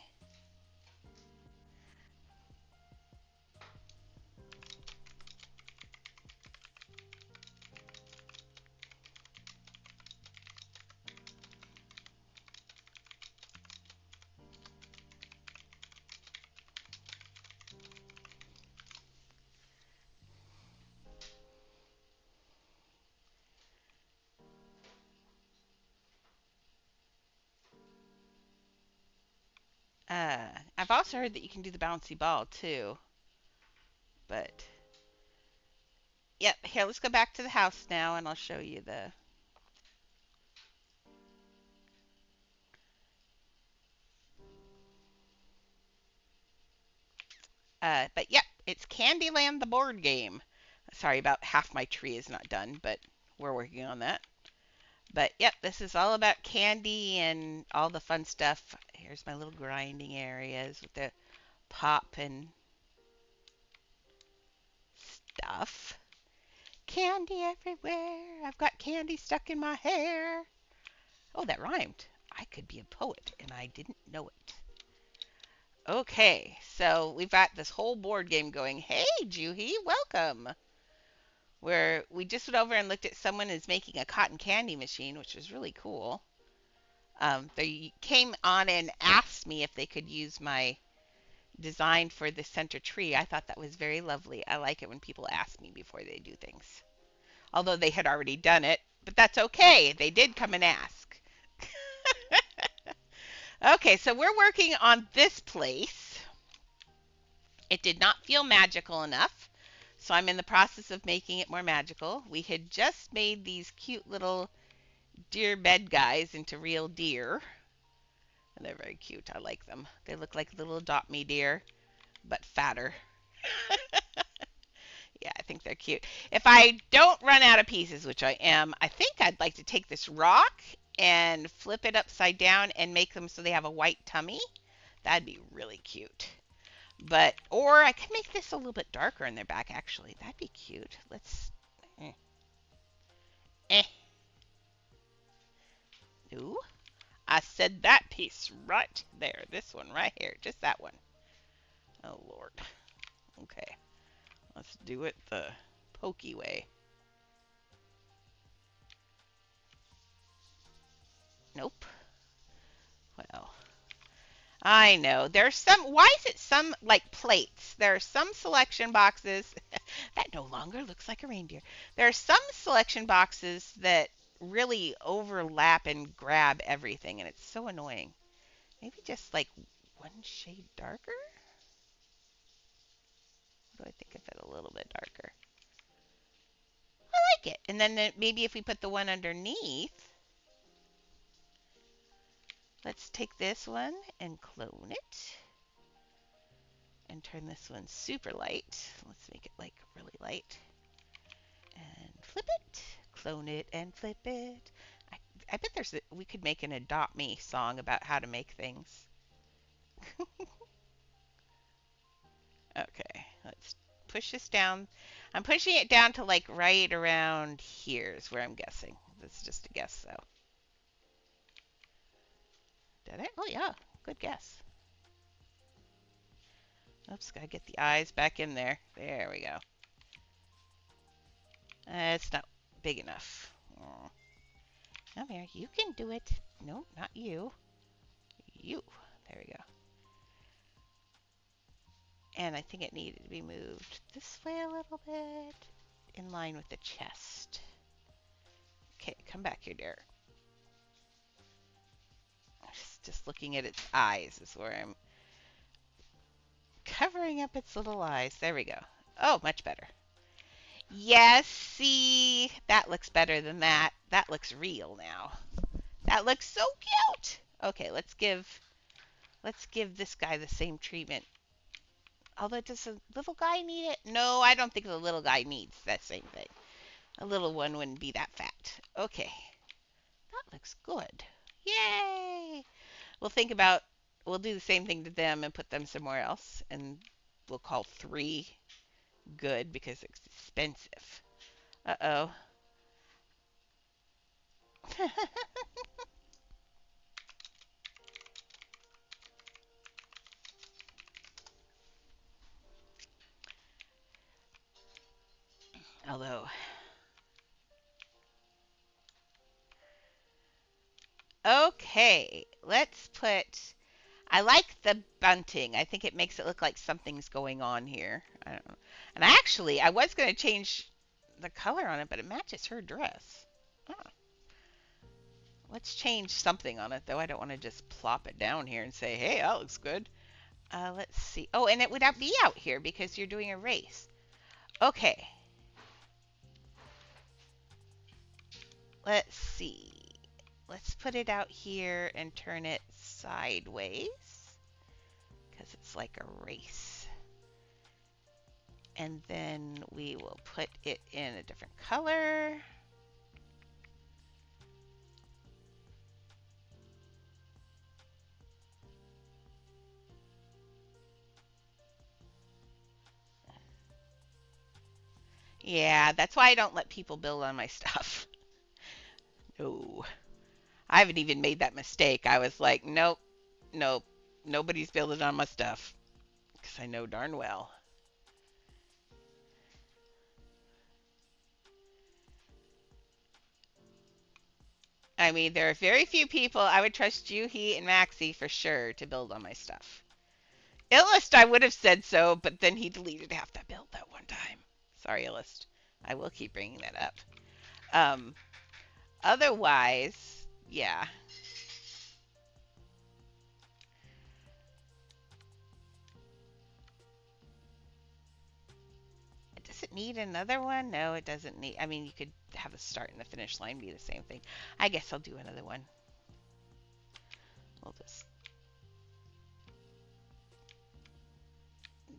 I've also heard that you can do the bouncy ball too. But yep, here, let's go back to the house now and I'll show you the but yep, it's Candyland the board game. Sorry about half my tree is not done, but we're working on that. But yep, this is all about candy and all the fun stuff. Here's my little grinding areas with the pop and stuff. Candy everywhere. I've got candy stuck in my hair. Oh, that rhymed. I could be a poet and I didn't know it. Okay, so we've got this whole board game going. Hey, Juhi, welcome. Where we just went over and looked at someone who's making a cotton candy machine, which was really cool. They came on and asked me if they could use my design for the center tree. I thought that was very lovely. I like it when people ask me before they do things. Although they had already done it, but that's okay. They did come and ask. Okay, so we're working on this place. It did not feel magical enough, so I'm in the process of making it more magical. We had just made these cute little deer bed guys into real deer. And they're very cute. I like them. They look like little Adopt Me deer, but fatter. Yeah, I think they're cute. If I don't run out of pieces, which I am, I think I'd like to take this rock and flip it upside down and make them so they have a white tummy. That'd be really cute. But, or I could make this a little bit darker in their back, actually. That'd be cute. Let's, eh. Eh. Ooh. I said that piece right there. This one right here. Just that one. Oh, Lord. Okay. Let's do it the pokey way. Nope. Well, I know. There's some, why is it some, like plates? There are some selection boxes, that no longer looks like a reindeer. There are some selection boxes that really overlap and grab everything, and it's so annoying. Maybe just like one shade darker? What do I think of it a little bit darker? I like it. And then maybe if we put the one underneath, let's take this one and clone it. And turn this one super light. Let's make it like really light. And flip it. Clone it and flip it. I bet we could make an Adopt Me song about how to make things. Okay, let's push this down. I'm pushing it down to like right around here is where I'm guessing. That's just a guess though. Did I? Oh yeah, good guess. Oops, gotta get the eyes back in there. There we go. It's not big enough. Oh. Come here, you can do it. No, not you. You. There we go. And I think it needed to be moved this way a little bit, in line with the chest. Okay, come back here, dear. Just looking at its eyes is where I'm covering up its little eyes. There we go. Oh, much better. Yes, see, that looks better than that. That looks real now. That looks so cute. Okay, let's give this guy the same treatment. Although, does the little guy need it? No, I don't think the little guy needs that same thing. A little one wouldn't be that fat. Okay. That looks good. Yay! We'll do the same thing to them and put them somewhere else. And we'll call 3 good because it's expensive. Uh-oh. Although, okay, let's put, I like the bunting. I think it makes it look like something's going on here. I don't know. And I was going to change the color on it, but it matches her dress. Oh. Let's change something on it, though. I don't want to just plop it down here and say, hey, that looks good. Let's see. Oh, and it would be out here because you're doing a race. Okay, let's see. Let's put it out here and turn it sideways because it's like a race. And then we will put it in a different color. Yeah, that's why I don't let people build on my stuff. No, I haven't even made that mistake. I was like, nope, nope, nobody's building on my stuff because I know darn well. I mean, there are very few people. I would trust you, he, and Maxie for sure to build on my stuff. Illust, I would have said so, but then he deleted half that build that one time. Sorry, Illust. I will keep bringing that up. Um, Otherwise, yeah. Does it need another one? No, it doesn't need. I mean, you could have the start and the finish line be the same thing. I guess I'll do another one. We'll just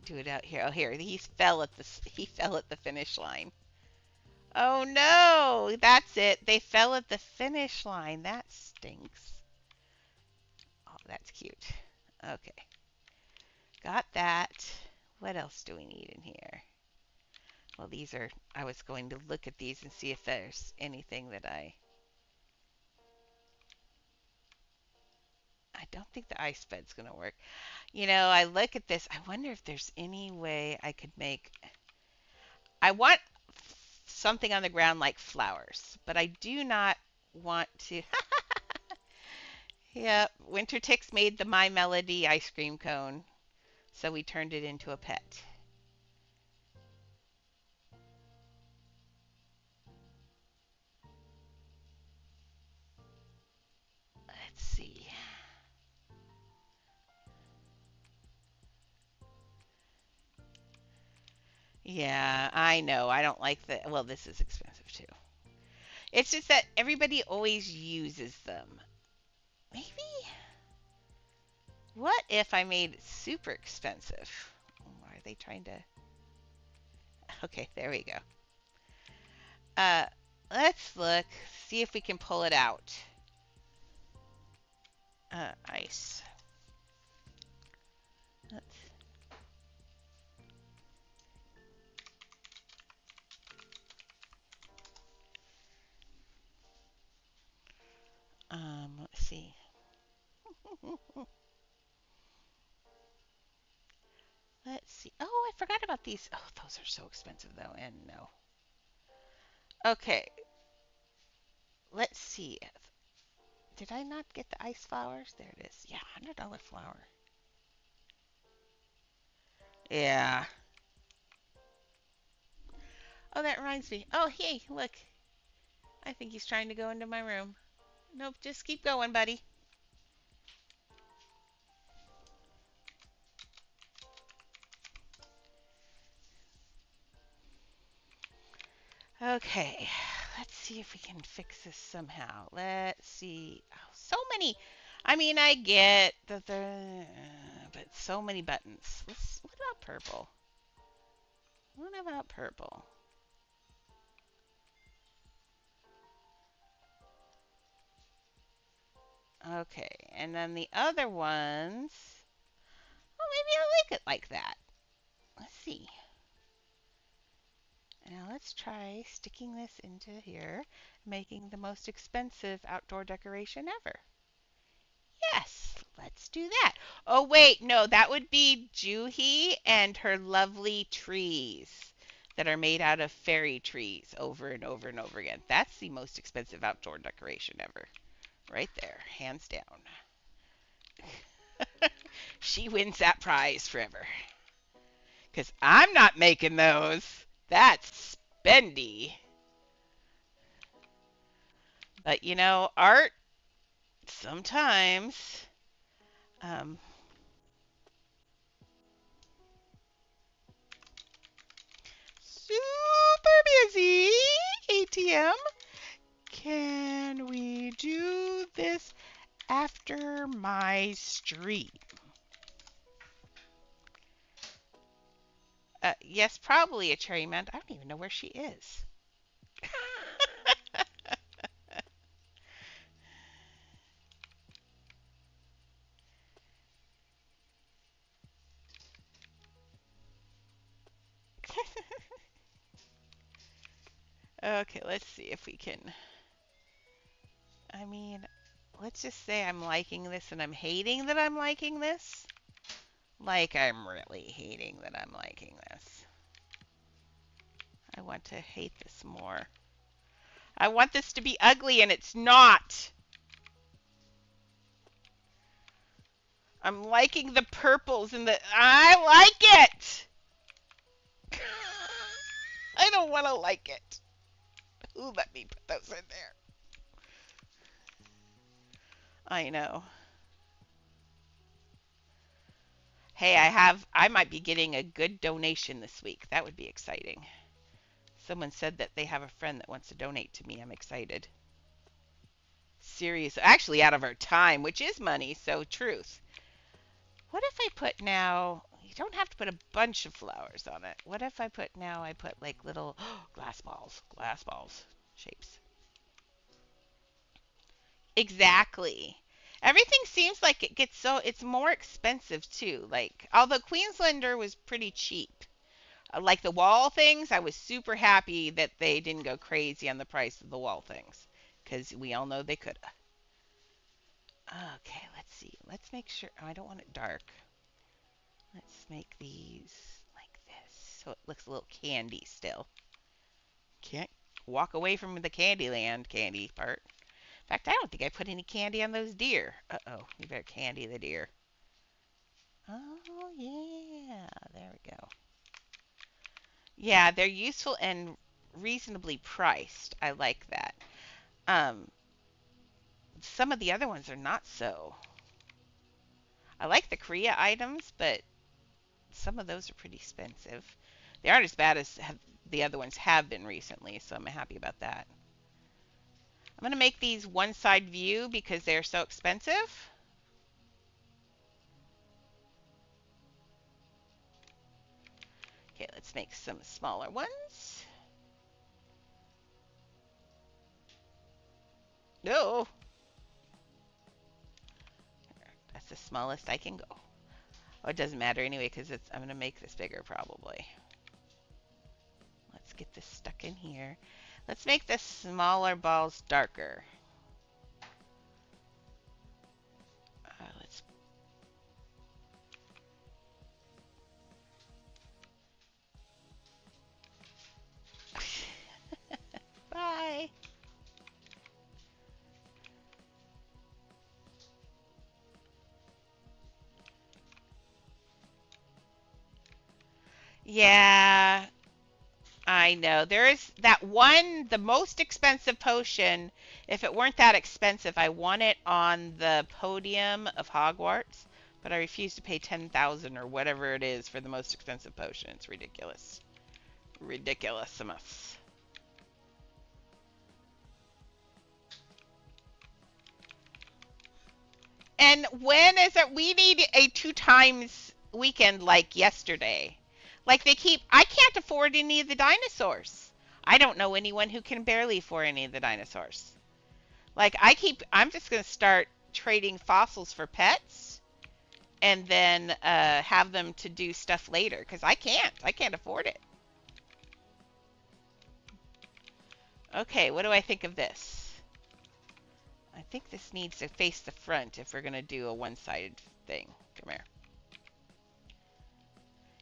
do it out here. Oh, here he fell at the finish line. Oh no, that's it. They fell at the finish line. That stinks. Oh, that's cute. Okay, got that. What else do we need in here? Well, these are. I was going to look at these and see if there's anything that I don't think the ice bed's gonna work. You know, I look at this. I wonder if there's any way I could make. I want something on the ground like flowers, but I do not want to. Yeah, Winter Ticks made the My Melody ice cream cone, so we turned it into a pet. Let's see. Yeah, I know. I don't like the. Well, this is expensive too. It's just that everybody always uses them. Maybe. What if I made it super expensive? Are they trying to? Okay, there we go. Uh, let's look, see if we can pull it out. Ice. Let's, let's see. Let's see. Oh, I forgot about these. Oh, those are so expensive though, and no. Okay, let's see. Did I not get the ice flowers? There it is. Yeah, $100 flower. Yeah. Oh, that reminds me. Oh, hey, look. I think he's trying to go into my room. Nope, just keep going, buddy. Okay, let's see if we can fix this somehow. Let's see. Oh, so many. I mean, I get that there, but so many buttons. What about purple? What about purple? Okay, and then the other ones. Well, maybe I like it like that. Let's see. Now let's try sticking this into here, making the most expensive outdoor decoration ever. Yes, let's do that. Oh, wait, no, that would be Juhi and her lovely trees that are made out of fairy trees over and over and over again. That's the most expensive outdoor decoration ever. Right there, hands down. She wins that prize forever. Because I'm not making those. That's spendy. But you know, art sometimes. Um, ATM? Can we do this after my stream? Yes, probably a cherry man. I don't even know where she is. Okay, let's see if we can. I mean, let's just say I'm liking this and I'm hating that I'm liking this. Like, I'm really hating that I'm liking this. I want to hate this more. I want this to be ugly and it's not. I'm liking the purples and the. I like it! I don't want to like it. Ooh, let me put those in there. I know. Hey, I might be getting a good donation this week. That would be exciting. Someone said that they have a friend that wants to donate to me. I'm excited. Serious, actually out of our time, which is money, so truth. What if I put now, you don't have to put a bunch of flowers on it. What if I put now, I put like little glass balls shapes. Exactly. Everything seems like it gets so, it's more expensive too. Like, although Queenslander was pretty cheap. Like the wall things, I was super happy that they didn't go crazy on the price of the wall things. Because we all know they could. Okay, let's see. Let's make sure, oh, I don't want it dark. Let's make these like this. So it looks a little candy still. Can't walk away from the Candyland candy part. In fact, I don't think I put any candy on those deer. Uh-oh, we better candy the deer. Oh, yeah. There we go. Yeah, they're useful and reasonably priced. I like that. Um, some of the other ones are not so. I like the Korea items, but some of those are pretty expensive. They aren't as bad as the other ones have been recently, so I'm happy about that. I'm going to make these one side view because they're so expensive. Okay, let's make some smaller ones. No, that's the smallest I can go. Oh, it doesn't matter anyway because I'm going to make this bigger probably. Let's get this stuck in here. Let's make the smaller balls darker. Let's. Bye. Yeah, I know. There is that one, the most expensive potion. If it weren't that expensive, I want it on the podium of Hogwarts, but I refuse to pay 10,000 or whatever it is for the most expensive potion. It's ridiculous. Ridiculous. And when is it? We need a 2 times weekend like yesterday. Like they keep, I can't afford any of the dinosaurs. I don't know anyone who can barely afford any of the dinosaurs. Like I'm just going to start trading fossils for pets and then have them to do stuff later because I can't afford it. Okay, what do I think of this? I think this needs to face the front if we're going to do a one-sided thing. Come here.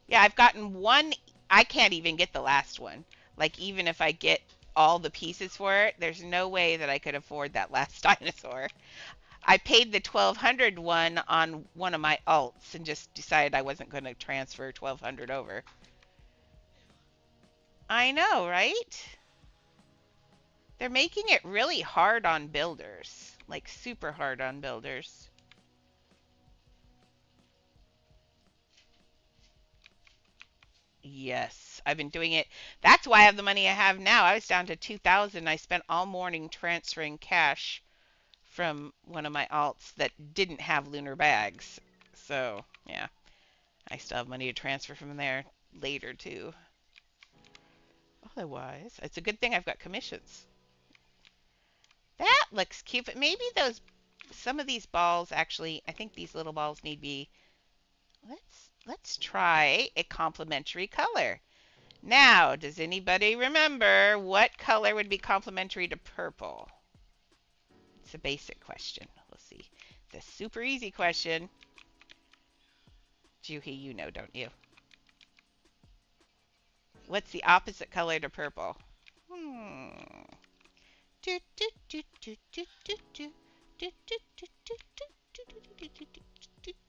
Yeah, I've gotten one. I can't even get the last one. Like, even if I get all the pieces for it, there's no way that I could afford that last dinosaur. I paid the 1,200 one on one of my alts and just decided I wasn't going to transfer 1,200 over. I know, right? They're making it really hard on builders. Like, super hard on builders. Yes, I've been doing it. That's why I have the money I have now. I was down to 2,000. I spent all morning transferring cash from one of my alts that didn't have lunar bags. So, yeah, I still have money to transfer from there later too. Otherwise, it's a good thing I've got commissions. That looks cute, but maybe those some of these balls actually, I think these little balls need be. Let's try a complementary color. Now, does anybody remember what color would be complementary to purple? It's a basic question. Let's see. It's a super easy question. Juhi, you know, don't you? What's the opposite color to purple?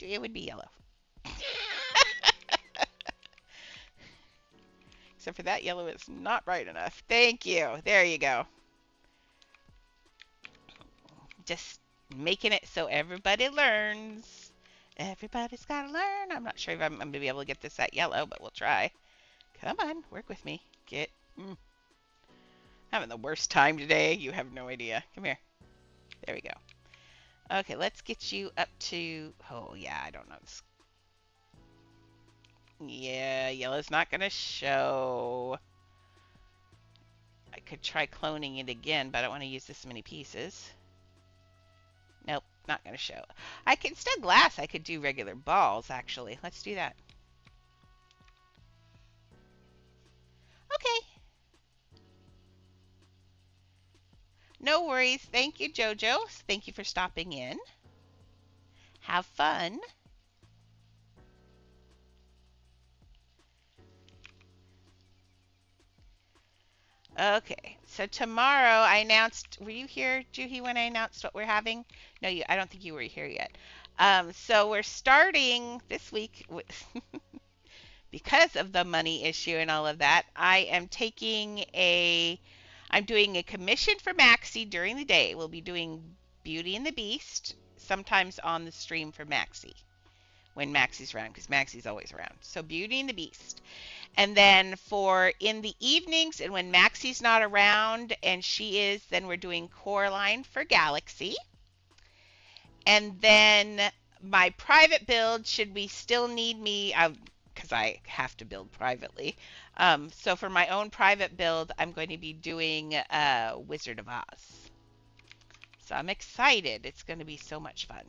It would be yellow. Except for that yellow is not bright enough. Thank you. There you go. Just making it so everybody learns. Everybody's got to learn. I'm not sure if I'm going to be able to get this at yellow, but we'll try. Come on, work with me. Get. Having the worst time today. You have no idea. Come here. There we go. Okay, let's get you up to. Oh, yeah, I don't know. Yeah, yellow's not going to show. I could try cloning it again, but I don't want to use this many pieces. Nope, not going to show. I can still glass. I could do regular balls, actually. Let's do that. Okay. No worries. Thank you, Jojo. Thank you for stopping in. Have fun. Okay, so tomorrow I announced. Were you here, Juhi, when I announced what we're having? No, I don't think you were here yet. So we're starting this week with, because of the money issue and all of that. I'm doing a commission for Maxie during the day. We'll be doing Beauty and the Beast, sometimes on the stream for Maxie when Maxie's around, because Maxie's always around. So Beauty and the Beast. And then for in the evenings and when Maxie's not around and she is, then we're doing Coraline for Galaxy. And then my private build, should we still need me, because I have to build privately. So for my own private build, I'm going to be doing Wizard of Oz. So I'm excited. It's going to be so much fun.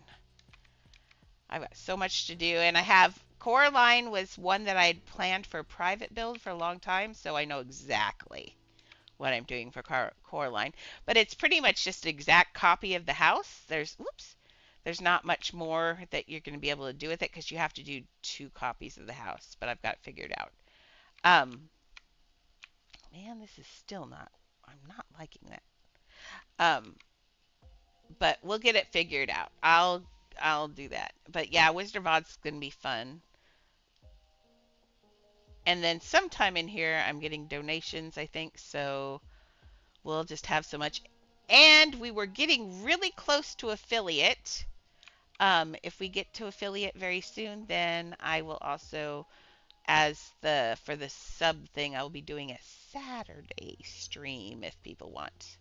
I've got so much to do, and I have Coraline was one that I had planned for private build for a long time, so I know exactly what I'm doing for Coraline. But it's pretty much just an exact copy of the house. There's not much more that you're going to be able to do with it because you have to do 2 copies of the house, but I've got it figured out. Man, this is still not, I'm not liking that. But we'll get it figured out. I'll do that. But yeah, Wizard of Oz is going to be fun. And then sometime in here, I'm getting donations, I think. So we'll just have so much. And we were getting really close to affiliate. If we get to affiliate very soon, then I will also, for the sub thing, I will be doing a Saturday stream if people want.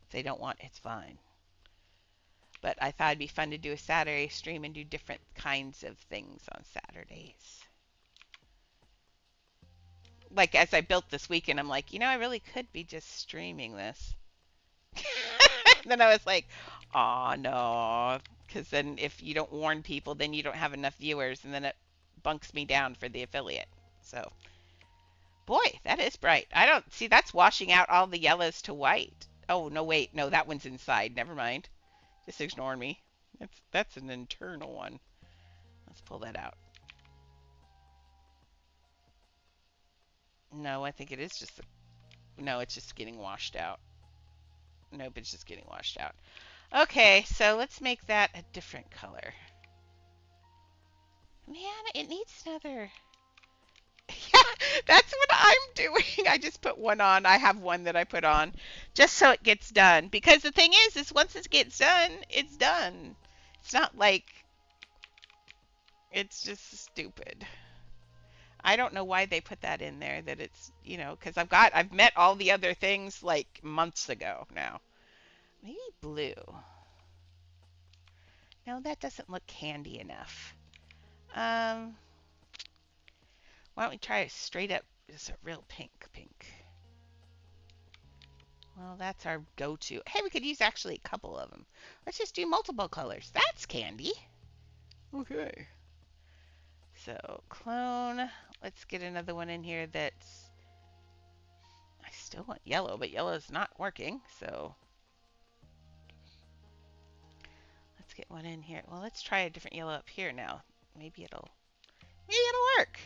If they don't want, it's fine. But I thought it'd be fun to do a Saturday stream and do different kinds of things on Saturdays. Like as I built this weekend, I'm like, I really could be just streaming this. Then I was like, oh no. Because then if you don't warn people, then you don't have enough viewers, and then it bunks me down for the affiliate. So, boy, that is bright. I don't see, that's washing out all the yellows to white. Oh, no, wait. No, that one's inside. Never mind. Just ignore me. That's an internal one. Let's pull that out. No, I think it is just. No, it's just getting washed out. Nope, it's just getting washed out. Okay, so let's make that a different color. Man, it needs another. Yeah, that's what I'm doing. I just put one on. I have one that I put on just so it gets done. Because the thing is once it gets done, it's done. It's not like it's just stupid. I don't know why they put that in there, that it's, because I've met all the other things like months ago now. Maybe blue. No, that doesn't look candy enough. Um, why don't we try a straight up, just a real pink. Well, that's our go-to. Hey, we could use actually a couple of them. Let's just do multiple colors. That's candy. Okay. So, clone. Let's get another one in here that's... I still want yellow, but yellow is not working, so... Let's get one in here. Well, let's try a different yellow up here now. Maybe it'll work.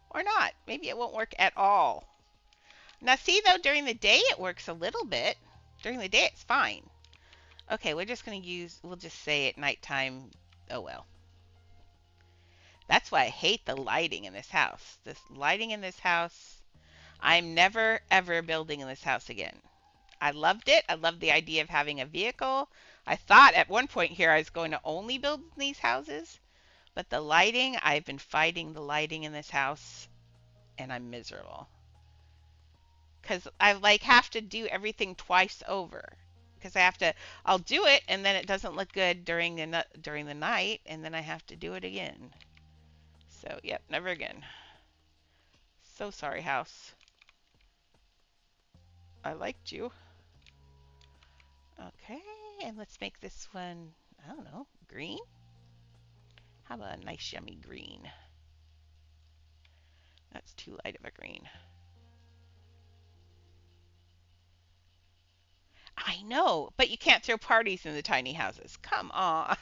Or not. Maybe it won't work at all. Now, see, though, during the day it works a little bit. During the day it's fine. Okay, we're just going to we'll just say at nighttime, oh well. That's why I hate the lighting in this house. This lighting in this house, I'm never, ever building in this house again. I loved it. I loved the idea of having a vehicle. I thought at one point here I was going to only build in these houses. But the lighting, I've been fighting the lighting in this house, and I'm miserable. Because I have to do everything twice over. Because I'll do it, and then it doesn't look good during the night, and then I have to do it again. So, yep, never again. So sorry, house. I liked you. Okay, and let's make this one, I don't know, green? How about a nice yummy green? That's too light of a green. I know, but you can't throw parties in the tiny houses. Come on.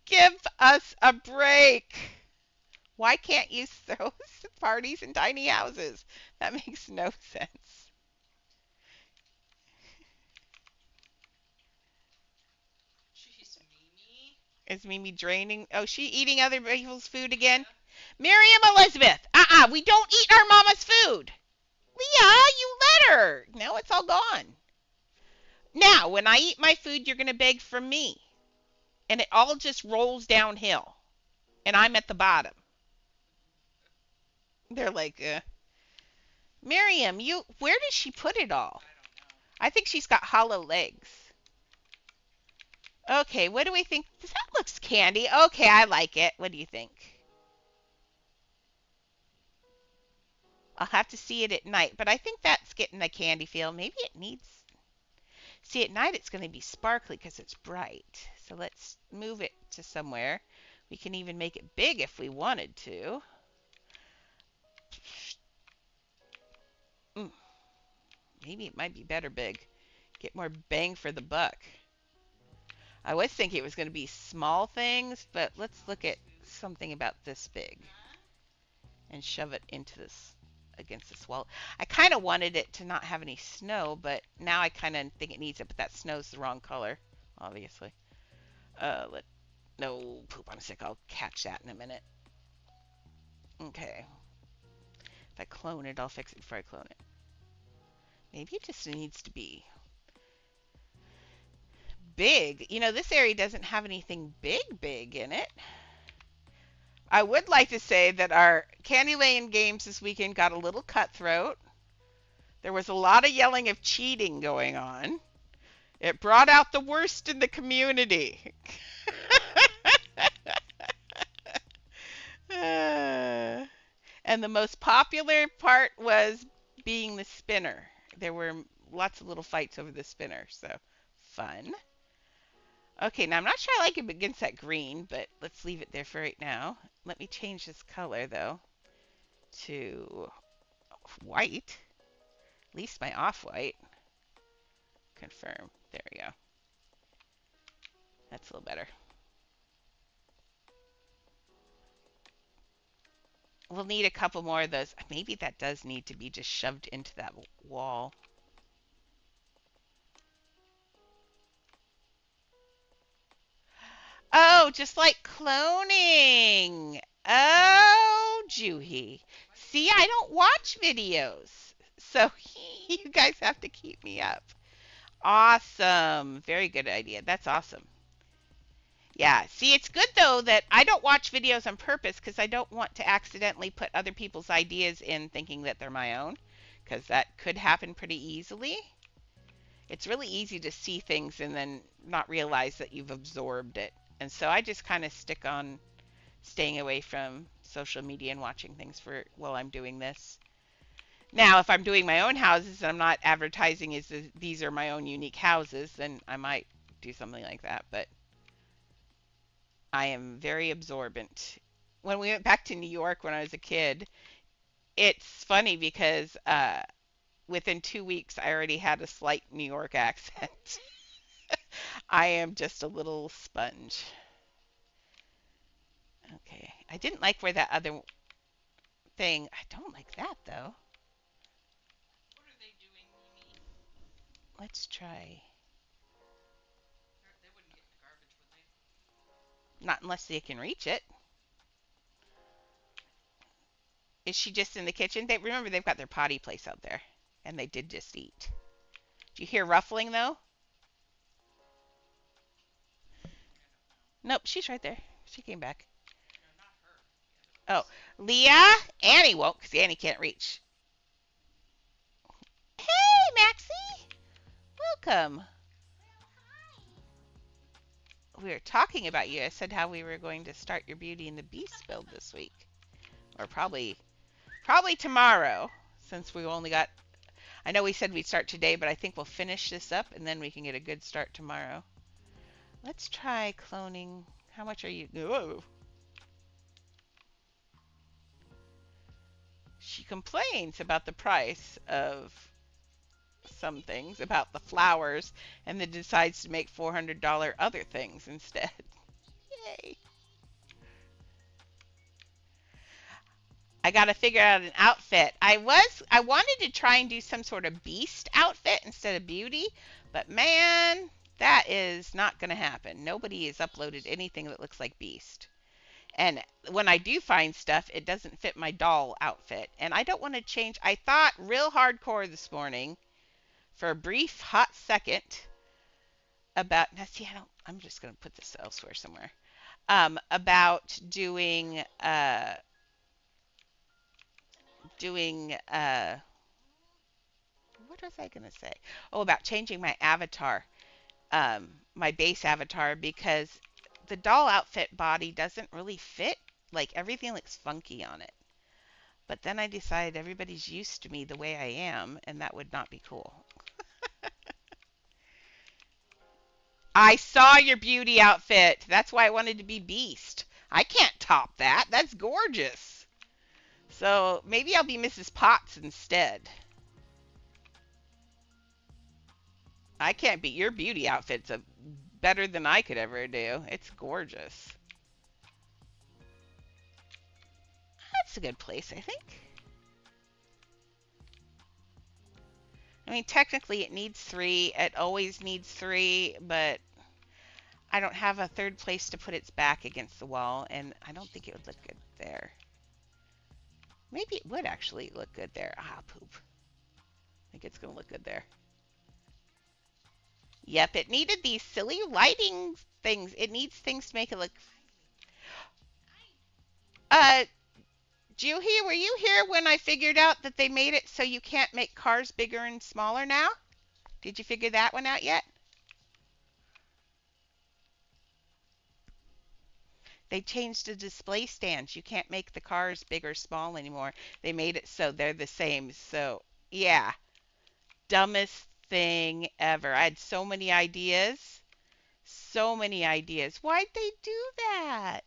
Give us a break. Why can't you throw parties in tiny houses? That makes no sense. Is Mimi draining? Oh, she eating other people's food again? Miriam Elizabeth, we don't eat our mama's food. Leah, you let her. Now it's all gone. Now, when I eat my food, you're going to beg for me. And it all just rolls downhill. And I'm at the bottom. They're like, Miriam, where does she put it all? I think she's got hollow legs. Okay, what do we think? That looks candy. Okay, I like it. What do you think? I'll have to see it at night, but I think that's getting the candy feel. Maybe it needs... See, at night it's going to be sparkly because it's bright. So let's move it to somewhere. We can even make it big if we wanted to. Maybe it might be better big. Get more bang for the buck. I was thinking it was going to be small things, but let's look at something about this big. And shove it into this, against this wall. I kind of wanted it to not have any snow, but now I kind of think it needs it, but that snow's the wrong color, obviously. No, poop on a stick. I'll catch that in a minute. Okay. If I clone it, I'll fix it before I clone it. Maybe it just needs to be big. This area doesn't have anything big in it. I would like to say that our Candy Lane games this weekend got a little cutthroat. There was a lot of yelling of cheating going on. It brought out the worst in the community. And the most popular part was being the spinner. There were lots of little fights over the spinner, so fun. Okay, now I'm not sure I like it against that green, but let's leave it there for right now. Let me change this color, though, to white. At least my off-white. Confirm. There we go. That's a little better. We'll need a couple more of those. Maybe that does need to be just shoved into that wall. Oh, just like cloning. Oh, Juhi. See, I don't watch videos. So you guys have to keep me up. Awesome. Very good idea. That's awesome. Yeah. See, it's good though that I don't watch videos on purpose because I don't want to accidentally put other people's ideas in thinking that they're my own, because that could happen pretty easily. It's really easy to see things and then not realize that you've absorbed it. And so I just kind of stick on staying away from social media and watching things for while I'm doing this. Now, if I'm doing my own houses and I'm not advertising as these are my own unique houses, then I might do something like that. But I am very absorbent. When we went back to New York when I was a kid, it's funny because within 2 weeks I already had a slight New York accent. I am just a little sponge. Okay. I didn't like where that other thing. I don't like that though. Let's try. Not unless they can reach it. Is she just in the kitchen? They remember they've got their potty place out there, and they did just eat. Do you hear ruffling though? Nope, she's right there. She came back. Oh, Leah, Annie won't because Annie can't reach. Hey, Maxie, welcome. We were talking about you. I said how we were going to start your Beauty and the Beast build this week, or probably tomorrow, since we only got. I know we said we'd start today, but I think we'll finish this up and then we can get a good start tomorrow. Let's try cloning. How much are you? Whoa. She complains about the price of some things, about the flowers, and then decides to make $400 other things instead. Yay. I got to figure out an outfit. I wanted to try and do some sort of beast outfit instead of beauty, but man, that is not going to happen. Nobody has uploaded anything that looks like beast. And when I do find stuff, it doesn't fit my doll outfit. And I don't want to change. I thought real hardcore this morning for a brief hot second about, now see, I'm just going to put this elsewhere somewhere, about doing what was I going to say? Oh, about changing my avatar, my base avatar, because the doll outfit body doesn't really fit. Like everything looks funky on it. But then I decided everybody's used to me the way I am, and that would not be cool. I saw your beauty outfit. That's why I wanted to be Beast. I can't top that. That's gorgeous. So maybe I'll be Mrs. Potts instead. I can't beat your beauty outfit's better than I could ever do. It's gorgeous. That's a good place, I think. I mean, technically it needs 3. It always needs 3, but I don't have a third place to put its back against the wall, and I don't think it would look good there. Maybe it would actually look good there. Ah, poop. I think it's going to look good there. Yep, it needed these silly lighting things. It needs things to make it look... Uh, were you here when I figured out that they made it so you can't make cars bigger and smaller now? Did you figure that one out yet? They changed the display stands. You can't make the cars big or small anymore. They made it so they're the same. So, yeah. Dumbest thing ever. I had so many ideas. So many ideas. Why'd they do that?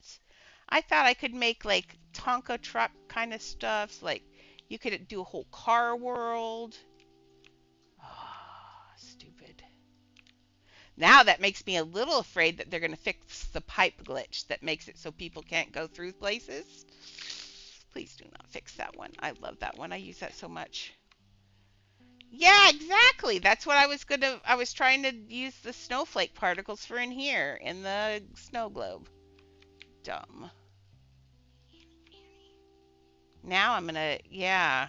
I thought I could make like Tonka truck kind of stuff. Like you could do a whole car world. Oh, stupid. Now that makes me a little afraid that they're going to fix the pipe glitch that makes it so people can't go through places. Please do not fix that one. I love that one. I use that so much. Yeah, exactly. That's what I was trying to use the snowflake particles for in here in the snow globe. Dumb. Now I'm gonna, yeah.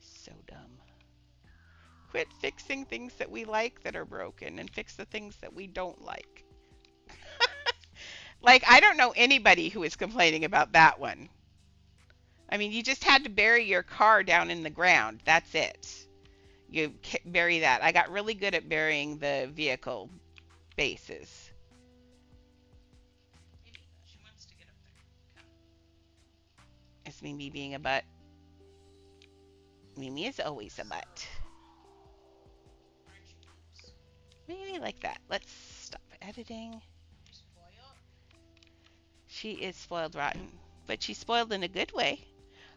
So dumb. Quit fixing things that we like that are broken and fix the things that we don't like. Like, I don't know anybody who is complaining about that one. I mean, you just had to bury your car down in the ground. That's it. You bury that. I got really good at burying the vehicle bases. It's Mimi being a butt. Mimi is always a butt. Maybe like that. Let's stop editing. She is spoiled rotten, but she's spoiled in a good way.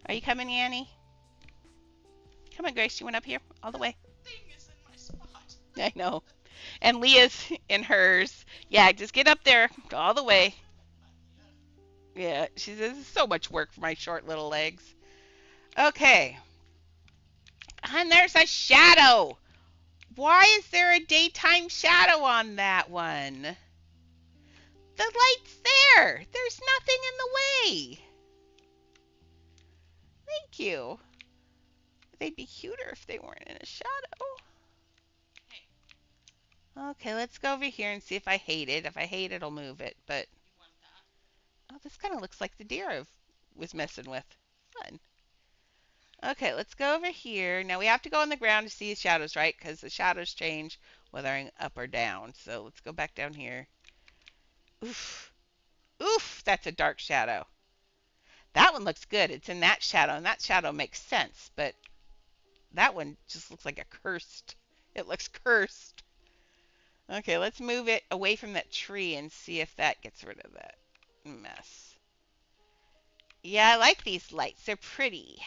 Are you coming, Annie? Come on, Grace. You went up here all the way. Thing is in my spot. I know. And Leah's in hers. Yeah, just get up there all the way. Yeah, she says it's so much work for my short little legs. Okay. And there's a shadow. Why is there a daytime shadow on that one? The light's there. There's nothing in the way. Thank you. They'd be cuter if they weren't in a shadow. Okay, let's go over here and see if I hate it. If I hate it, I'll move it. But oh, this kind of looks like the deer I was messing with. Fun. Okay, let's go over here. Now we have to go on the ground to see the shadows, right? Because the shadows change whether I'm up or down. So let's go back down here. Oof. Oof, that's a dark shadow. That one looks good. It's in that shadow, and that shadow makes sense. But that one just looks like a cursed. It looks cursed. Okay, let's move it away from that tree and see if that gets rid of that mess. Yeah, I like these lights. They're pretty.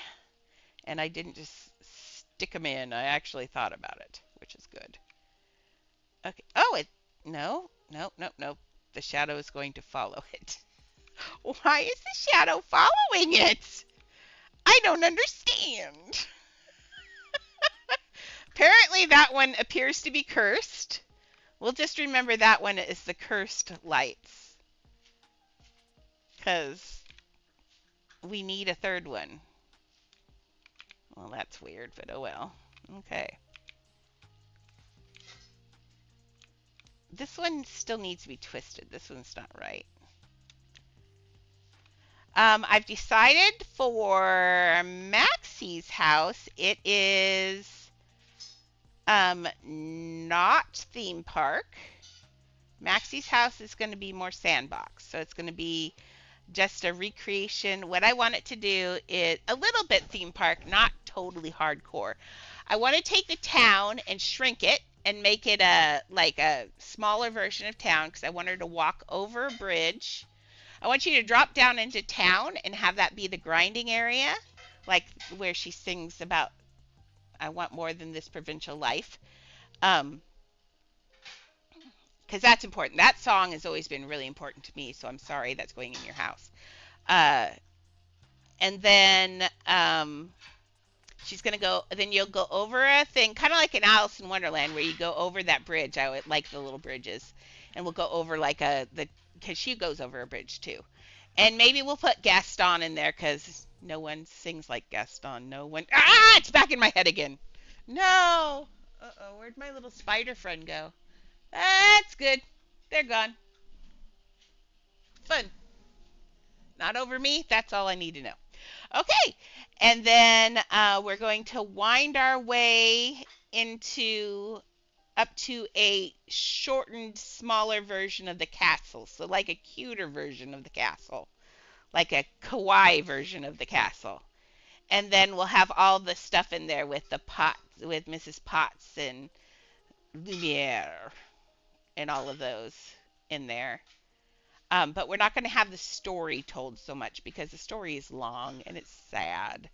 And I didn't just stick them in. I actually thought about it, which is good. Okay. Oh, it. No, no, no, no. The shadow is going to follow it. Why is the shadow following it? I don't understand. Apparently that one appears to be cursed. We'll just remember that one is the cursed lights. Because we need a third one. Well, that's weird, but oh well. Okay. This one still needs to be twisted. This one's not right. I've decided for Maxie's house, it is not theme park. Maxie's house is going to be more sandbox. So it's going to be just a recreation. What I want it to do is a little bit theme park, not totally hardcore. I want to take the town and shrink it and make it like a smaller version of town because I want her to walk over a bridge. I want you to drop down into town and have that be the grinding area, like where she sings about I want more than this provincial life. Because that's important. That song has always been really important to me, so I'm sorry that's going in your house. And then she's going to go, then you'll go over a thing, kind of like in Alice in Wonderland, where you go over that bridge. I would like the little bridges. And we'll go over like because she goes over a bridge too. And maybe we'll put Gaston in there because no one sings like Gaston. No one. Ah, it's back in my head again. No. Uh-oh, where'd my little spider friend go? That's good. They're gone. Fun. Not over me. That's all I need to know. Okay. And then we're going to wind our way into up to a shortened, smaller version of the castle. So like a cuter version of the castle. Like a kawaii version of the castle. And then we'll have all the stuff in there with the Potts, with Mrs. Potts and Lumiere and all of those in there. But we're not going to have the story told so much because the story is long and it's sad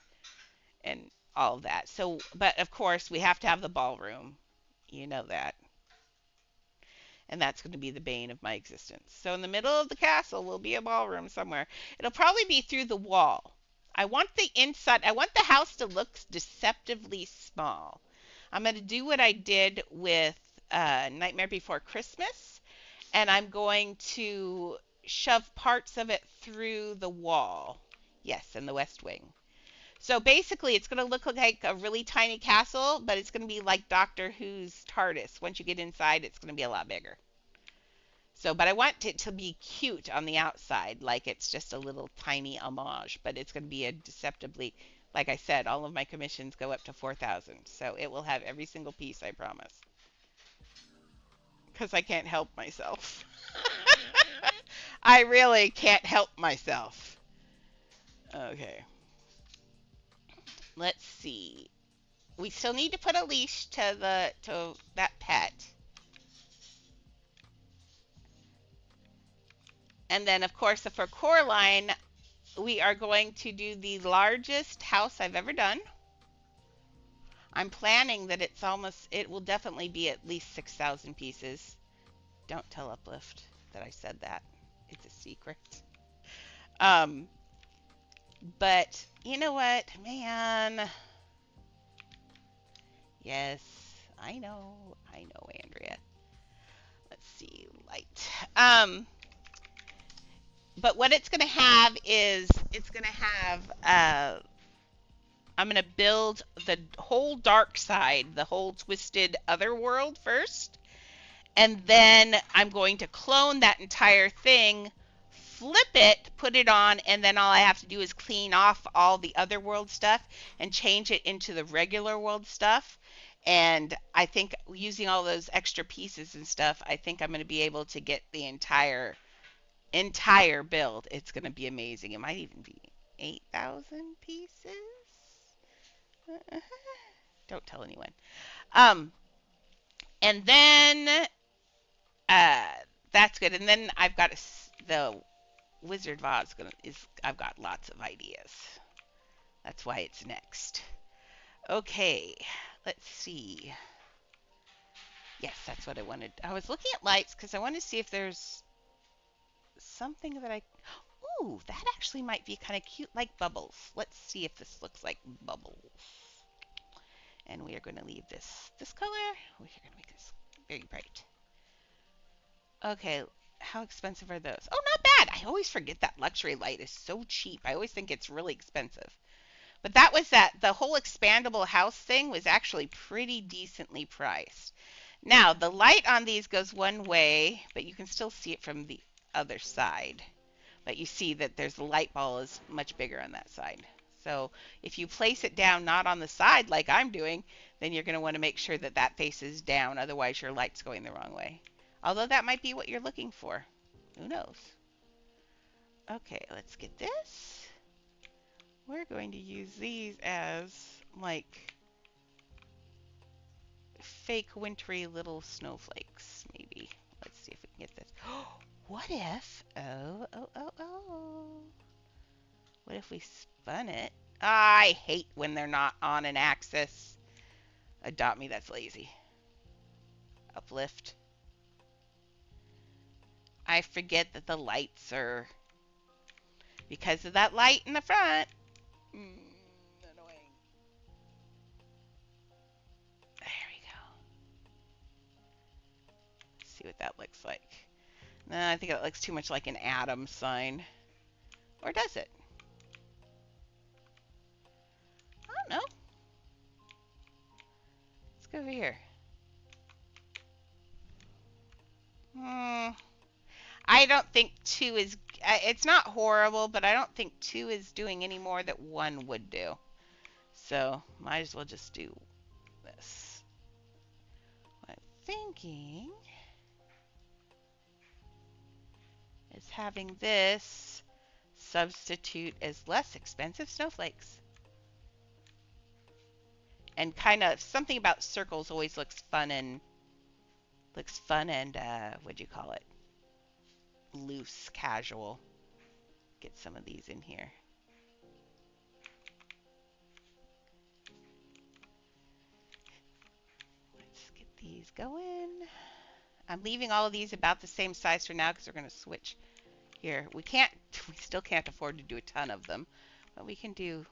and all of that. So, but of course, we have to have the ballroom. You know that. And that's going to be the bane of my existence. So in the middle of the castle will be a ballroom somewhere. It'll probably be through the wall. I want the inside, I want the house to look deceptively small. I'm going to do what I did with Nightmare Before Christmas. And I'm going to shove parts of it through the wall. Yes, in the West Wing. So basically, it's going to look like a really tiny castle, but it's going to be like Doctor Who's TARDIS. Once you get inside, it's going to be a lot bigger. So, but I want it to be cute on the outside, like it's just a little tiny homage, but it's going to be a deceptively, like I said, all of my commissions go up to 4,000. So it will have every single piece, I promise. Because I can't help myself. I really can't help myself. Okay. Let's see. We still need to put a leash to that pet. And then of course for Coraline, we are going to do the largest house I've ever done. I'm planning that it will definitely be at least 6,000 pieces. Don't tell Uplift that I said that. It's a secret. Um, but you know what, man? Yes, I know, Andrea. Let's see, light. But what it's gonna have is I'm gonna build the whole dark side, the whole twisted other world first, and then I'm going to clone that entire thing, flip it, put it on, and then all I have to do is clean off all the other world stuff and change it into the regular world stuff. And I think using all those extra pieces and stuff, I think I'm going to be able to get the entire build. It's going to be amazing. It might even be 8,000 pieces. Don't tell anyone. Um, and then uh, that's good. And then I've got the Wizard Vase. I've got lots of ideas. That's why it's next. Okay, let's see. Yes, that's what I wanted. I was looking at lights because I wanted to see if there's something that I. Ooh, that actually might be kind of cute, like bubbles. Let's see if this looks like bubbles. And we are going to leave this color. We're going to make this very bright. Okay, how expensive are those? Oh, not bad. I always forget that luxury light is so cheap. I always think it's really expensive. But that was the whole expandable house thing was actually pretty decently priced. Now, the light on these goes one way, but you can still see it from the other side. But you see that the light ball is much bigger on that side. So if you place it down not on the side like I'm doing, then you're going to want to make sure that that faces down. Otherwise, your light's going the wrong way. Although that might be what you're looking for. Who knows? Okay, let's get this. We're going to use these as like fake wintry little snowflakes, maybe. Let's see if we can get this. What if, what if we spun it? I hate when they're not on an axis. Adopt Me, that's lazy. Uplift. I forget that the lights are, because of that light in the front. Annoying. There we go. Let's see what that looks like. No, I think it looks too much like an atom sign. Or does it? I don't know. Let's go over here. I don't think 2 is... It's not horrible, but I don't think 2 is doing any more that 1 would do. So, might as well just do this. What I'm thinking is having this substitute as less expensive snowflakes. And kind of something about circles always looks fun and what'd you call it? Loose, casual. Get some of these in here. Let's get these going. I'm leaving all of these about the same size for now because we're going to switch here. We still can't afford to do a ton of them, but we can do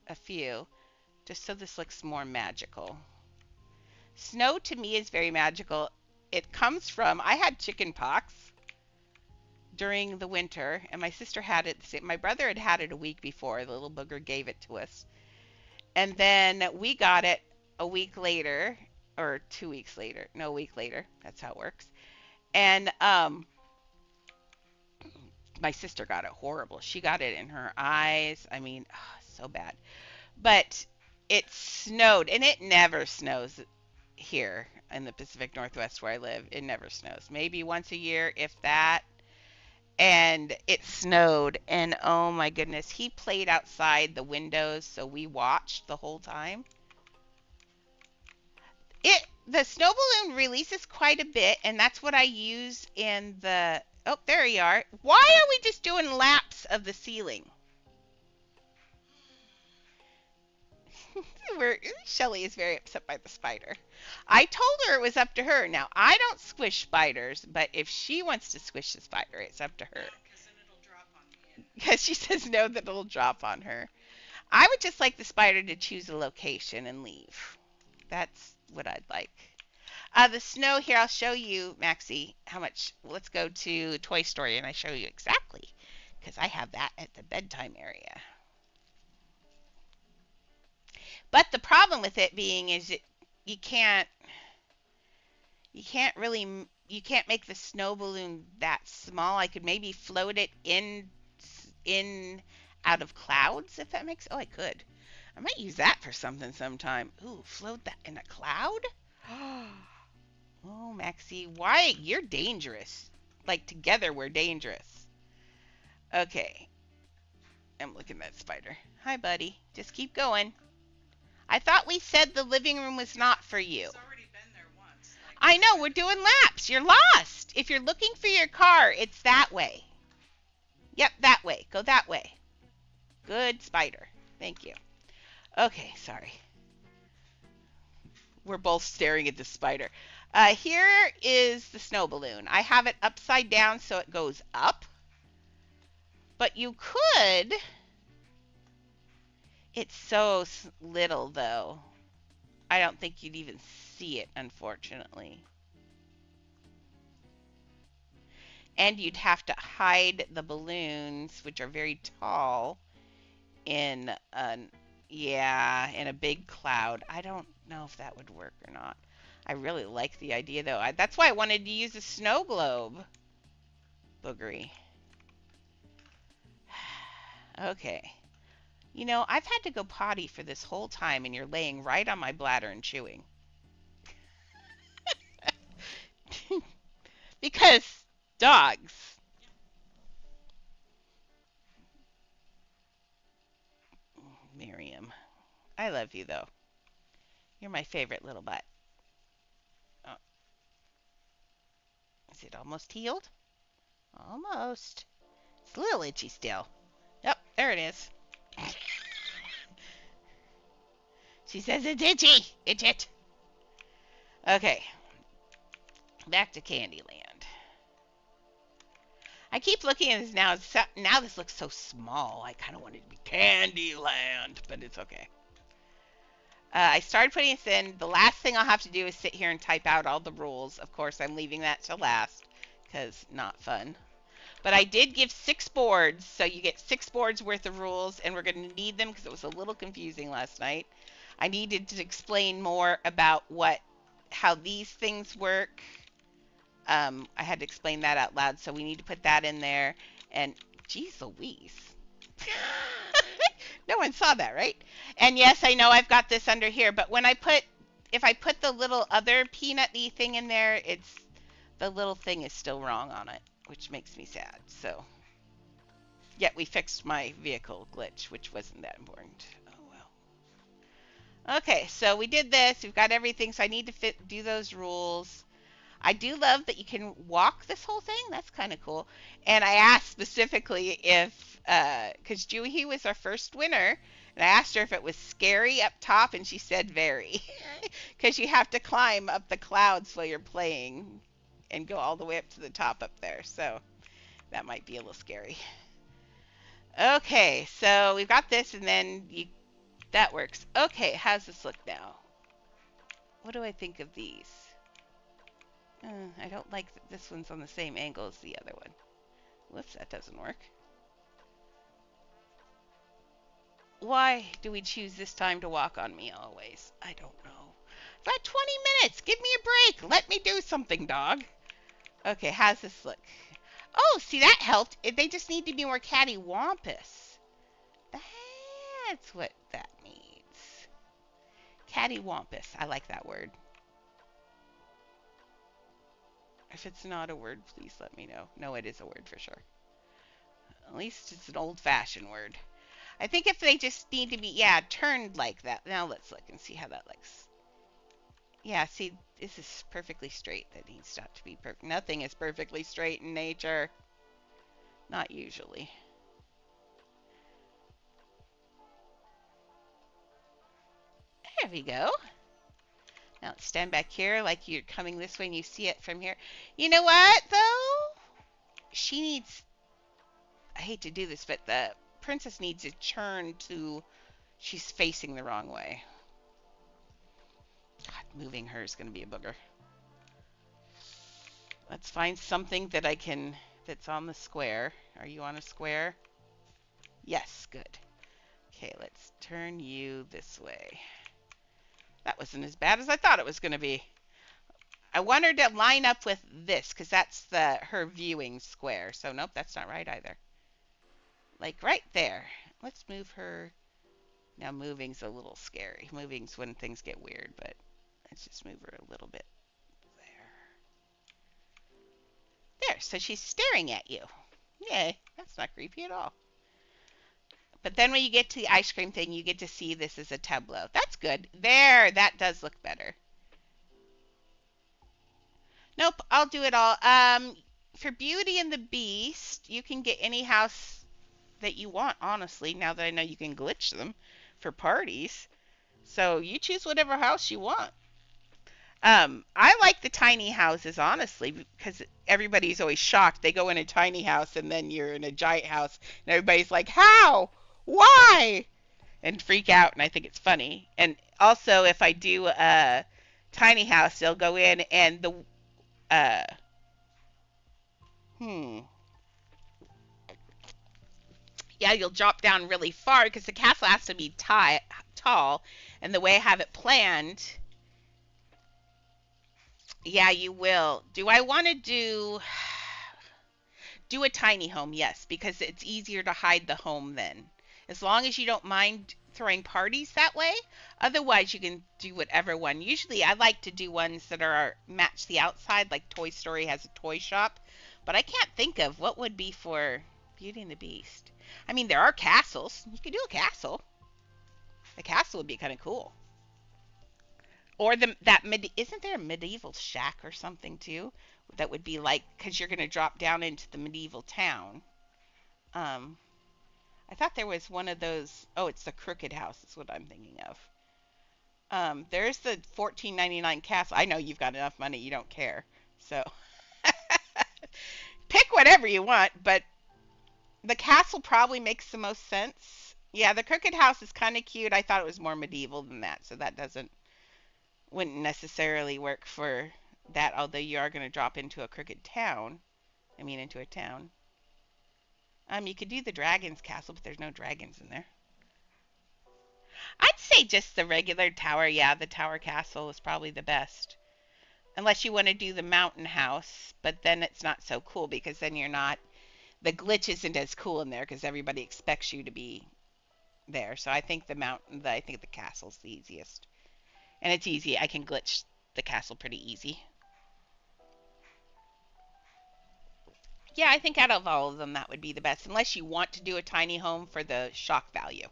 a few just so this looks more magical. Snow to me is very magical. It comes from, I had chicken pox during the winter, and my sister had it. My brother had it a week before. The little booger gave it to us, And then we got it a week later, or 2 weeks later. No, a week later. That's how it works. And my sister got it horrible. She got it in her eyes. I mean, so bad. But it snowed, and it never snows here in the Pacific Northwest where I live. It never snows. Maybe once a year, if that. And it snowed, and oh my goodness, he played outside the windows, so we watched the whole time. The snow balloon releases quite a bit, and that's what I use in the. Oh, there you are. Why are we just doing laps of the ceiling? Shelly is very upset by the spider. I told her it was up to her. Now, I don't squish spiders, but if she wants to squish the spider, it's up to her. Because then it'll drop on me. Because she says no, that it'll drop on her. I would just like the spider to choose a location and leave. That's what I'd like. The snow here, I'll show you, Maxie, how much. Let's go to Toy Story, and I show you exactly, because I have that at the bedtime area. But the problem with it being is you can't really you can't make the snow balloon that small. I could maybe float it in out of clouds, if that makes. Oh, I could. I might use that for something sometime. Ooh, float that in a cloud? Oh, Maxie, why? You're dangerous. Like, together we're dangerous. Okay. I'm looking at that spider. Hi, buddy. Just keep going. I thought we said the living room was not for you. It's already been there once. I know, we're doing laps. You're lost. If you're looking for your car, it's that way. Yep, that way. Go that way. Good spider. Thank you. Okay, sorry. We're both staring at the spider. Here is the snow balloon. I have it upside down so it goes up. But you could. It's so little, though. I don't think you'd even see it, unfortunately. And you'd have to hide the balloons, which are very tall, in a big cloud. I don't know if that would work or not. I really like the idea, though. That's why I wanted to use a snow globe. Boogery. Okay. You know, I've had to go potty for this whole time, and you're laying right on my bladder and chewing. Because dogs. Miriam. I love you, though. You're my favorite little butt. Oh. Is it almost healed? Almost. It's a little itchy still. Yep, there it is. She says it's itchy. Itch it. Okay. Back to Candyland. I keep looking at this now. Now this looks so small. I kind of want it to be Candyland, but it's okay. I started putting this in. The last thing I'll have to do is sit here and type out all the rules. Of course, I'm leaving that to last because not fun. But I did give 6 boards, so you get 6 boards worth of rules, and we're going to need them because it was a little confusing last night. I needed to explain more about how these things work. I had to explain that out loud, so we need to put that in there. And geez Louise. No one saw that, right? And yes, I know I've got this under here, but if I put the little other peanut-y thing in there, the little thing is still wrong on it, which makes me sad. So, yet we fixed my vehicle glitch, which wasn't that important. Oh well. Okay, so we did this. We've got everything, so I need to do those rules. I do love that you can walk this whole thing. That's kind of cool. And I asked specifically because Juhi was our first winner, and I asked her if it was scary up top, and she said very. Because you have to climb up the clouds while you're playing and go all the way up to the top up there. So that might be a little scary. Okay, so we've got this, and then that works. Okay, how's this look now? What do I think of these? I don't like that this one's on the same angle as the other one. Whoops, that doesn't work. Why do we choose this time to walk on me always? I don't know. I've got 20 minutes. Give me a break. Let me do something, dog. Okay, how's this look? Oh, see, that helped. They just need to be more cattywampus. That's what that means. Cattywampus. I like that word. If it's not a word, please let me know. No, it is a word for sure. At least it's an old-fashioned word. I think if they just need to be, yeah, turned like that. Now let's look and see how that looks. Yeah, see, this is perfectly straight. That needs not to be perfect. Nothing is perfectly straight in nature. Not usually. There we go. Now stand back here like you're coming this way and you see it from here. You know what, though? She needs, I hate to do this, but the princess needs to turn to, she's facing the wrong way. God, moving her is going to be a booger. Let's find something that I can, that's on the square. Are you on a square? Yes, good. Okay, let's turn you this way. That wasn't as bad as I thought it was going to be. I want her to line up with this because that's her viewing square. So nope, that's not right either. Like right there. Let's move her. Now moving's a little scary. Moving's when things get weird, but let's just move her a little bit there. There, so she's staring at you. Yay, that's not creepy at all. But then when you get to the ice cream thing, you get to see this as a tableau. That's good. There, that does look better. Nope, I'll do it all. For Beauty and the Beast, you can get any house that you want, honestly, now that I know you can glitch them for parties. So you choose whatever house you want. I like the tiny houses, honestly, because everybody's always shocked. They go in a tiny house and then you're in a giant house, and everybody's like, how? Why? And freak out, and I think it's funny. And also, if I do a tiny house, they'll go in and the, uh, yeah, you'll drop down really far because the castle has to be tall. And the way I have it planned, yeah, you will. Do I want to do a tiny home? Yes, because it's easier to hide the home then. As long as you don't mind throwing parties that way. Otherwise, you can do whatever one. Usually, I like to do ones that are match the outside, like Toy Story has a toy shop. But I can't think of what would be for Beauty and the Beast. I mean, there are castles. You could do a castle. A castle would be kind of cool. Or isn't there a medieval shack or something too? That would be like, because you're going to drop down into the medieval town. I thought there was one of those. Oh, it's the Crooked House. Is what I'm thinking of. There's the $14.99 castle. I know you've got enough money. You don't care. So pick whatever you want, but the castle probably makes the most sense. Yeah, the Crooked House is kind of cute. I thought it was more medieval than that, so that wouldn't necessarily work for that, although you are going to drop into a crooked town. I mean, into a town. You could do the dragon's castle, but there's no dragons in there. I'd say just the regular tower. Yeah, the tower castle is probably the best. Unless you want to do the mountain house, but then it's not so cool because then you're not, the glitch isn't as cool in there because everybody expects you to be there. So I think I think the castle's the easiest. And it's easy. I can glitch the castle pretty easy. Yeah, I think out of all of them, that would be the best. Unless you want to do a tiny home for the shock value.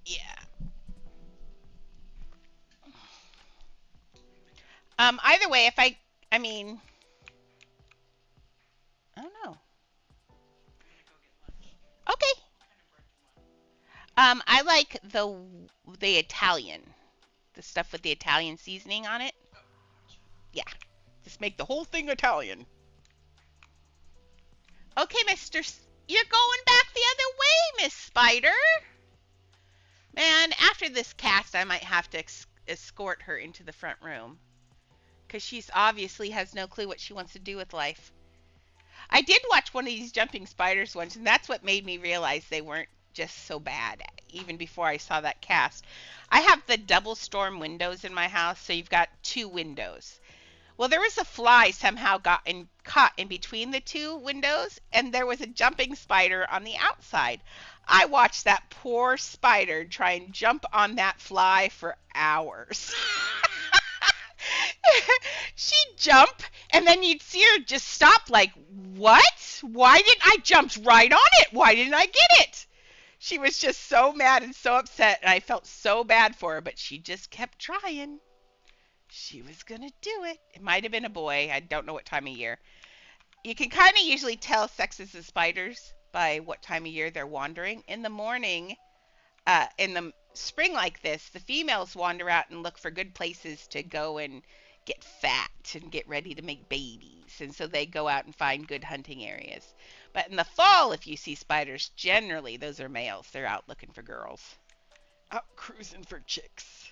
Yeah. Either way, I mean, I don't know. Okay. I like the Italian, the stuff with the Italian seasoning on it. Yeah. Just make the whole thing Italian. Okay, You're going back the other way, Miss Spider. Man, after this cast, I might have to escort her into the front room. Because she's obviously has no clue what she wants to do with life. I did watch one of these jumping spiders once, and that's what made me realize they weren't just so bad, even before I saw that cast. I have the double storm windows in my house, so you've got two windows. Well, there was a fly somehow caught in between the two windows, and there was a jumping spider on the outside. I watched that poor spider try and jump on that fly for hours. She'd jump, and then you'd see her just stop, like, what? Why didn't I jumped right on it? Why didn't I get it? She was just so mad and so upset, and I felt so bad for her, but she just kept trying. She was gonna do it. It might have been a boy. I don't know what time of year. You can kind of usually tell sexes of spiders by what time of year they're wandering. In the morning, in the spring like this, the females wander out and look for good places to go and get fat and get ready to make babies. And so they go out and find good hunting areas. But in the fall, if you see spiders, generally those are males. They're out looking for girls, out cruising for chicks.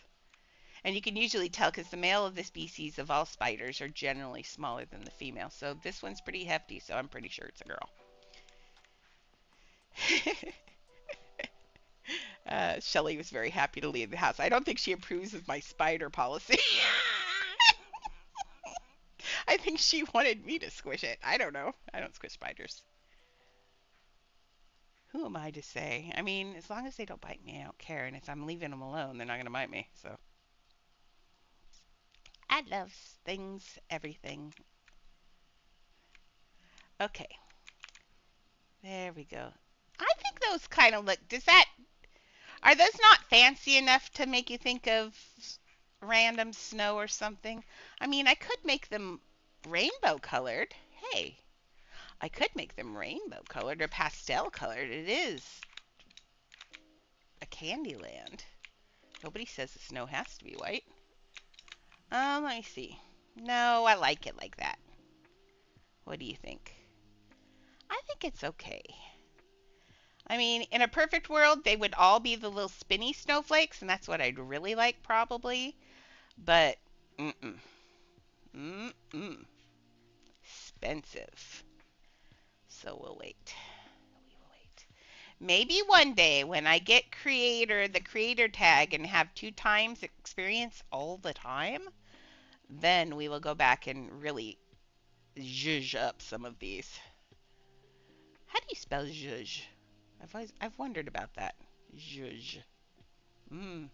And you can usually tell because the male of the species of all spiders are generally smaller than the female. So this one's pretty hefty, so I'm pretty sure it's a girl. Shelly was very happy to leave the house. I don't think she approves of my spider policy. I think she wanted me to squish it. I don't know. I don't squish spiders. Who am I to say? I mean, as long as they don't bite me, I don't care. And if I'm leaving them alone, they're not going to bite me. So I love things, everything. Okay, there we go. I think those kind of look. Are those not fancy enough to make you think of random snow or something? I mean, I could make them rainbow colored. Hey, I could make them rainbow colored or pastel colored. It is a candy land. Nobody says the snow has to be white. Let me see. No, I like it like that. What do you think? I think it's okay. I mean, in a perfect world, they would all be the little spinny snowflakes, and that's what I'd really like, probably. But, mm-mm. Mm-mm. Expensive. So we'll wait. We will wait. Maybe one day when I get the creator tag, and have 2 times experience all the time, then we will go back and really zhuzh up some of these. How do you spell zhuzh? I've wondered about that. Zhuzh. Mm.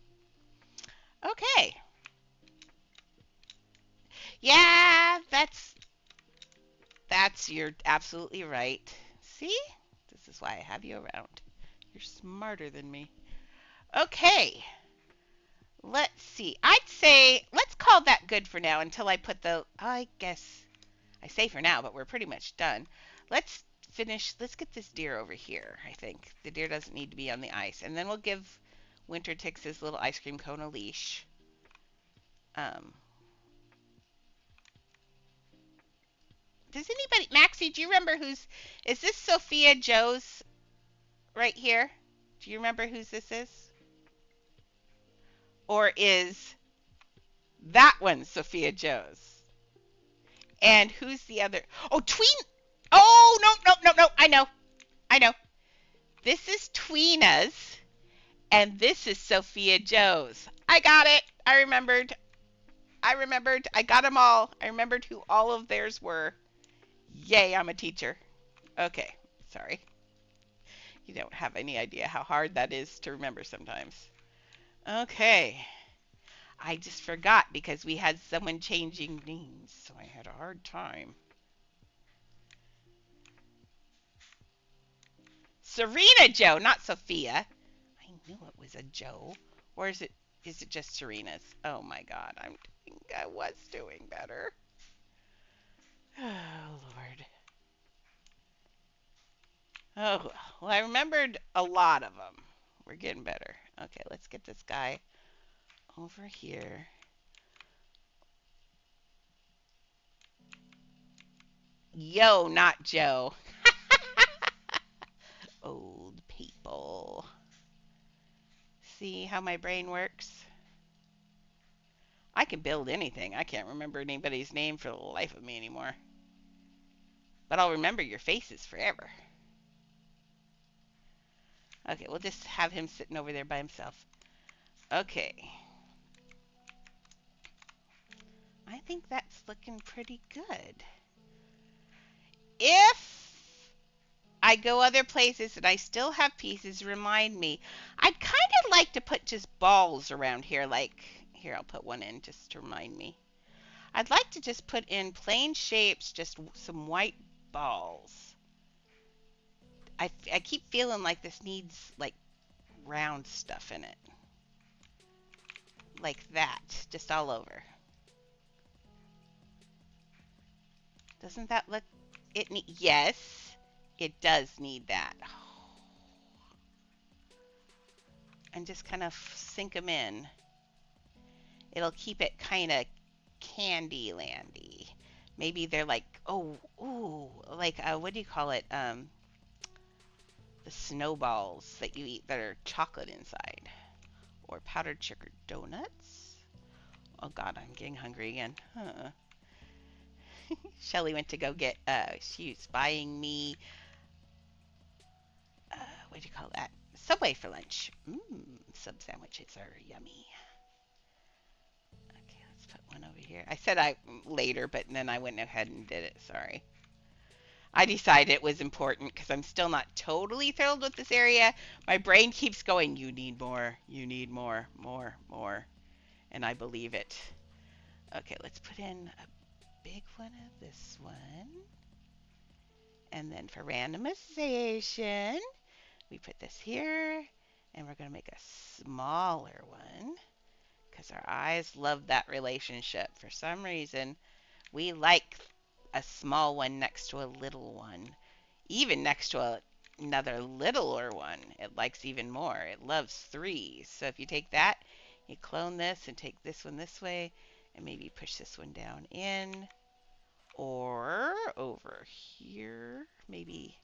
Okay. Yeah, you're absolutely right. See? This is why I have you around. You're smarter than me. Okay. Let's see. I'd say let's call that good for now until I put I guess I say for now, but we're pretty much done. Let's finish. Let's get this deer over here, I think. The deer doesn't need to be on the ice. And then we'll give Winter Tix his little ice cream cone a leash. Um, does anybody, Maxie, do you remember is this Sophia Joe's right here? Do you remember whose this is? Or is that one Sophia Joe's? And who's the other? Oh, Tween. Oh, no, no, no, no. I know. I know. This is Tweena's, and this is Sophia Joe's. I got it. I remembered. I got them all. I remembered who all of theirs were. Yay, I'm a teacher. Okay, sorry. You don't have any idea how hard that is to remember sometimes. Okay. I just forgot because we had someone changing names, so I had a hard time. Serena Joe, not Sophia. I knew it was a Joe. Or is it just Serena's? Oh my god, I was doing better. Oh Lord. Oh, well, I remembered a lot of them. We're getting better. Okay, let's get this guy over here. Yo, not Joe. Old people. See how my brain works? I can build anything. I can't remember anybody's name for the life of me anymore. But I'll remember your faces forever. Okay, we'll just have him sitting over there by himself. Okay. I think that's looking pretty good. If I go other places and I still have pieces, remind me. I'd kind of like to put just balls around here. Like, here, I'll put one in just to remind me. I'd like to just put in plain shapes, just some white balls. I keep feeling like this needs, like, round stuff in it. Like that, just all over. Doesn't that look, it need, yes, it does need that. And just kind of sink them in. It'll keep it kind of candy landy. Maybe they're like, oh, ooh, like, what do you call it? The snowballs that you eat that are chocolate inside. Or powdered sugar donuts. Oh God, I'm getting hungry again. Huh. Shelly went to go get, she was buying me, what do you call that? Subway for lunch. Sub sandwiches are yummy. Okay, let's put one over here. I said I later, but then I went ahead and did it. Sorry. I decided it was important because I'm still not totally thrilled with this area. My brain keeps going, you need more, you need more, more, more. And I believe it. Okay, let's put in a big one of this one. And then for randomization, we put this here. And we're going to make a smaller one because our eyes love that relationship. For some reason, we like a small one next to a little one. Even next to another littler one, it likes even more. It loves threes. So if you take that, you clone this and take this one this way, and maybe push this one down in, or over here, maybe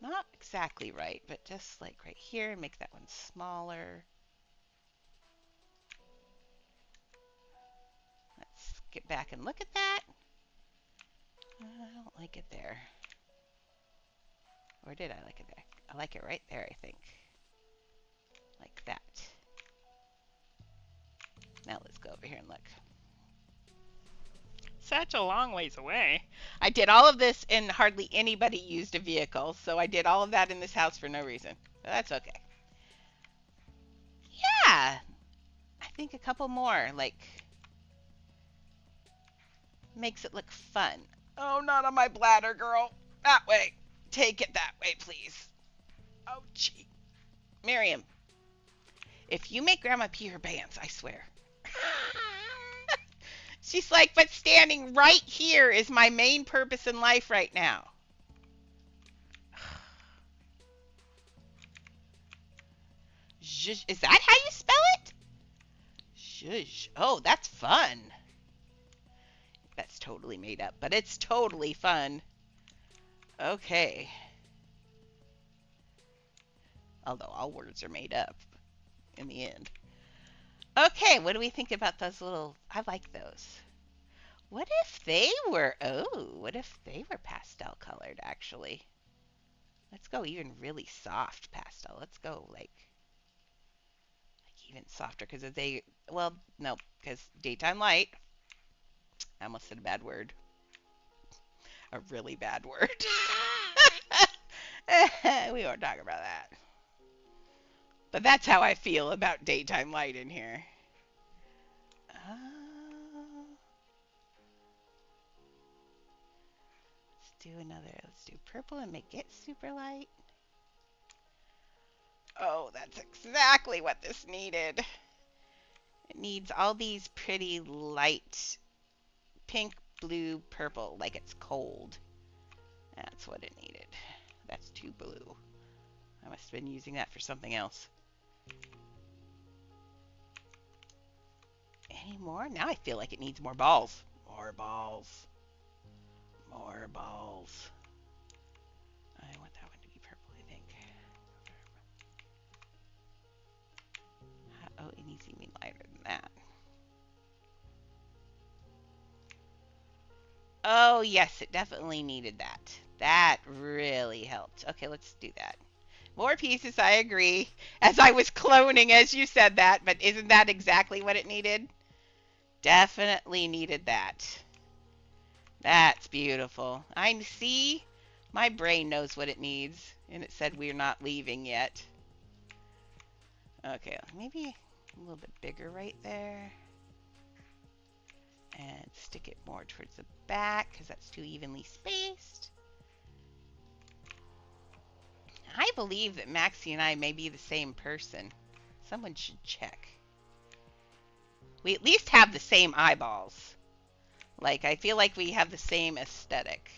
not exactly right, but just like right here, make that one smaller. Let's get back and look at that. I don't like it there. Or did I like it there? I like it right there, I think. Like that. Now let's go over here and look. Such a long ways away. I did all of this and hardly anybody used a vehicle, so I did all of that in this house for no reason. But that's okay. Yeah. I think a couple more, like, makes it look fun. Oh, not on my bladder, girl. That way. Take it that way, please. Oh, gee. Miriam, if you make Grandma pee her pants, I swear. She's like, but standing right here is my main purpose in life right now. Is that how you spell it? Zhuzh. Oh, that's fun. That's totally made up, but it's totally fun. Okay. Although all words are made up in the end. Okay, what do we think about those little... I like those. What if they were... Oh, what if they were pastel colored, actually? Let's go even really soft pastel. Let's go, like even softer, because if they... Well, no, because daytime light... I almost said a bad word. A really bad word. We won't talk about that. But that's how I feel about daytime light in here. Let's do another. Let's do purple and make it super light. Oh, that's exactly what this needed. It needs all these pretty light pink, blue, purple, like it's cold. That's what it needed. That's too blue. I must have been using that for something else. Any more? Now I feel like it needs more balls. More balls. More balls. I want that one to be purple, I think. Oh, it needs to be lighter than that. Oh, yes, it definitely needed that. That really helped. Okay, let's do that. More pieces, I agree. As I was cloning as you said that, but isn't that exactly what it needed? Definitely needed that. That's beautiful. I see. My brain knows what it needs, and it said we're not leaving yet. Okay, maybe a little bit bigger right there. And stick it more towards the back because that's too evenly spaced. I believe that Maxie and I may be the same person. Someone should check. We at least have the same eyeballs. Like, I feel like we have the same aesthetic.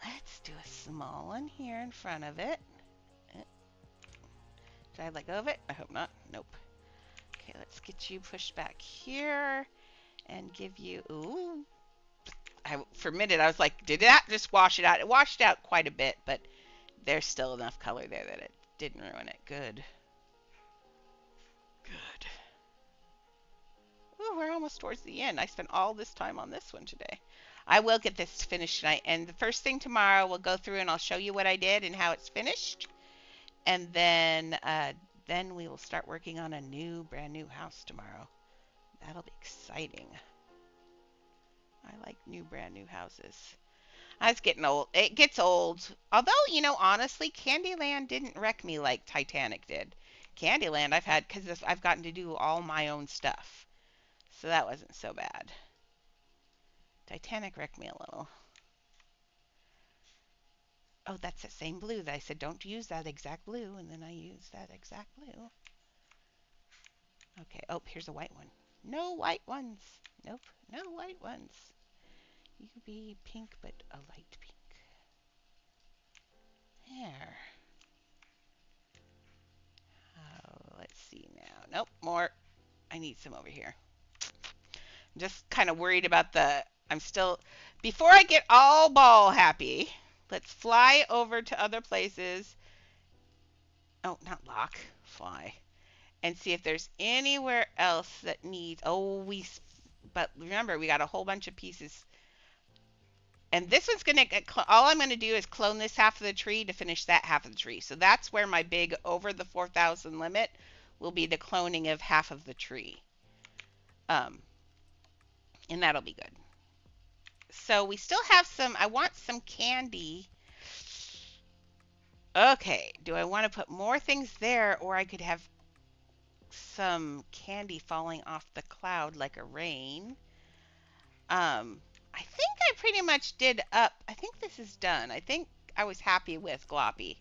Let's do a small one here in front of it. Did I let go of it? I hope not. Nope. Okay, let's get you pushed back here and give you... Ooh. For a minute, I was like, did that just wash it out? It washed out quite a bit, but there's still enough color there that it didn't ruin it. Good. Good. Ooh, we're almost towards the end. I spent all this time on this one today. I will get this finished tonight, and the first thing tomorrow we'll go through and I'll show you what I did and how it's finished, and then we will start working on a brand new house tomorrow. That'll be exciting. I like brand new houses. I was getting old. It gets old. Although, honestly, Candyland didn't wreck me like Titanic did. Candyland I've had because I've gotten to do all my own stuff. So that wasn't so bad. Titanic wrecked me a little. Oh, that's the same blue that I said don't use that exact blue, and then I used that exact blue. Okay, oh, here's a white one. No white ones. Nope, no white ones. You could be pink, but a light pink. There. Oh, let's see now. Nope, more. I need some over here. I'm just kind of worried about I'm still, before I get all ball happy, let's fly over to other places. Oh, not lock, fly. And see if there's anywhere else that needs, but remember, we got a whole bunch of pieces. And this one's going to get, all I'm going to do is clone this half of the tree to finish that half of the tree. So that's where my big over the 4,000 limit will be the cloning of half of the tree. And that'll be good. So we still have I want some candy. Okay, do I want to put more things there, or I could have some candy falling off the cloud like a rain? I think I pretty much did up. I think this is done. I think I was happy with Gloppy.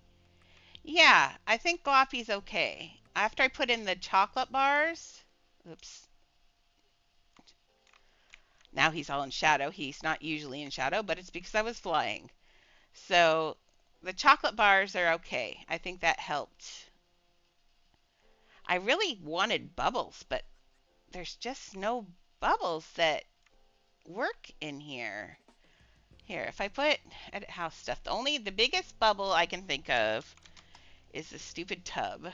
Yeah, I think Gloppy's okay. After I put in the chocolate bars, oops. Now he's all in shadow. He's not usually in shadow, but it's because I was flying. So the chocolate bars are okay. I think that helped. I really wanted bubbles, but there's just no bubbles that work in here. Here, if I put edit house stuff, the biggest bubble I can think of is the stupid tub.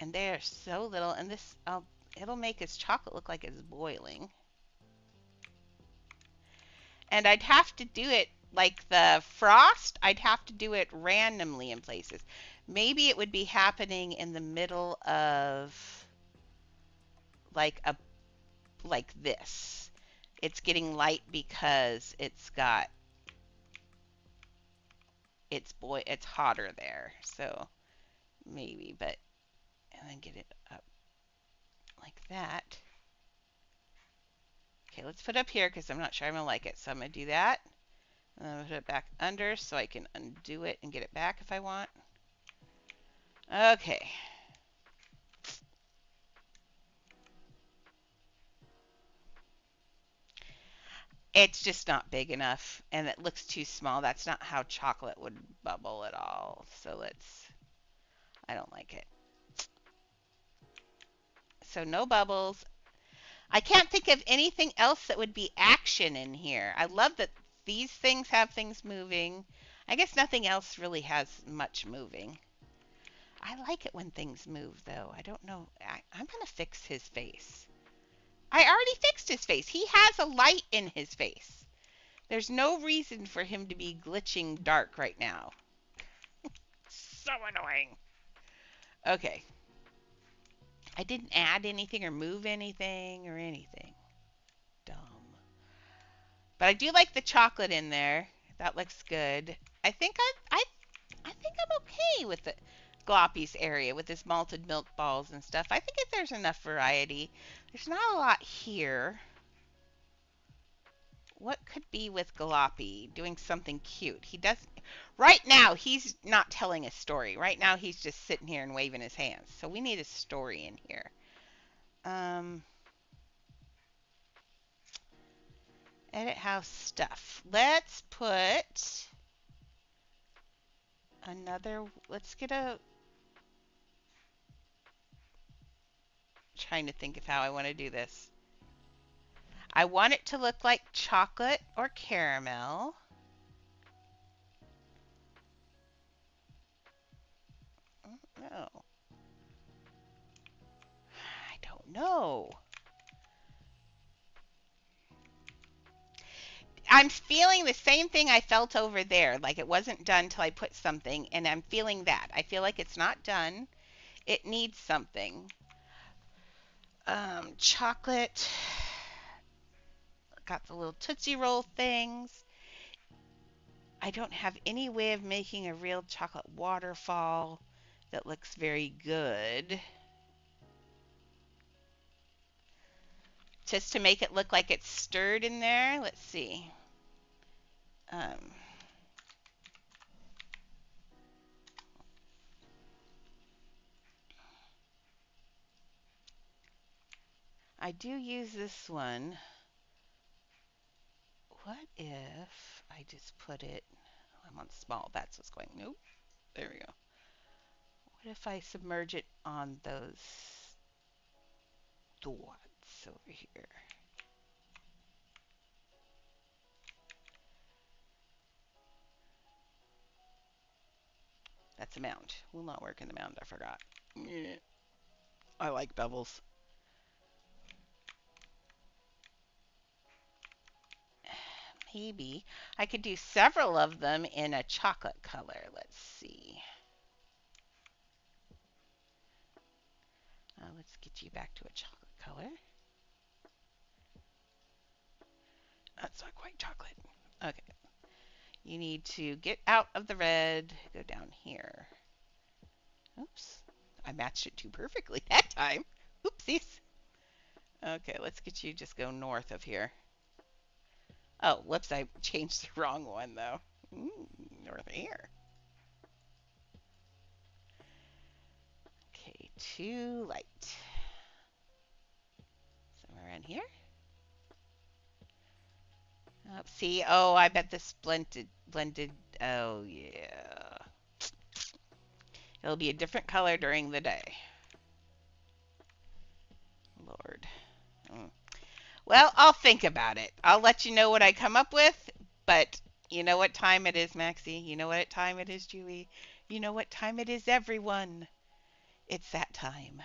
And they are so little, and it'll make his chocolate look like it's boiling. And I'd have to do it like the frost, I'd have to do it randomly in places. Maybe it would be happening in the middle of like this. It's getting light because it's hotter there. So maybe, and then get it up like that. Okay, let's put it up here because I'm not sure I'm going to like it. So I'm going to do that. And then put it back under so I can undo it and get it back if I want. Okay. It's just not big enough and it looks too small. That's not how chocolate would bubble at all. So I don't like it. So no bubbles. I can't think of anything else that would be action in here. I love that these things have things moving. I guess nothing else really has much moving. I like it when things move, though. I don't know. I'm going to fix his face. I already fixed his face. He has a light in his face. There's no reason for him to be glitching dark right now. So annoying. Okay. I didn't add anything or move anything or anything. Dumb. But I do like the chocolate in there. That looks good. I think I'm okay with the Gloppy's area with his malted milk balls and stuff. I think if there's enough variety. There's not a lot here. What could be with Gloppy doing something cute? He does right now he's not telling a story. Right now he's just sitting here and waving his hands. So we need a story in here. Um Edit house stuff. Let's put another let's get a trying to think of how I want to do this. I want it to look like chocolate or caramel. No. I don't know. I'm feeling the same thing I felt over there. Like it wasn't done till I put something, and I'm feeling that. I feel like it's not done. It needs something. Chocolate. Got the little Tootsie Roll things. I don't have any way of making a real chocolate waterfall that looks very good. Just to make it look like it's stirred in there. Let's see. Um, I do use this one. What if I just put it, I'm on small, that's what's going, nope, there we go. What if I submerge it on those dots over here? That's a mound. Will not work in the mound, I forgot. Yeah. I like bevels. Maybe I could do several of them in a chocolate color. Let's see. Let's get you back to a chocolate color. That's not quite chocolate. Okay. You need to get out of the red, go down here. Oops. I matched it too perfectly that time. Oopsies. Okay, let's get you just go north of here. Oh, whoops, I changed the wrong one though. North of here. Okay, too light. Somewhere around here. Oh, see, oh, I bet this blended, oh yeah. It'll be a different color during the day. Lord. Mm. Well, I'll think about it. I'll let you know what I come up with, but you know what time it is, Maxie. You know what time it is, Julie. You know what time it is, everyone. It's that time.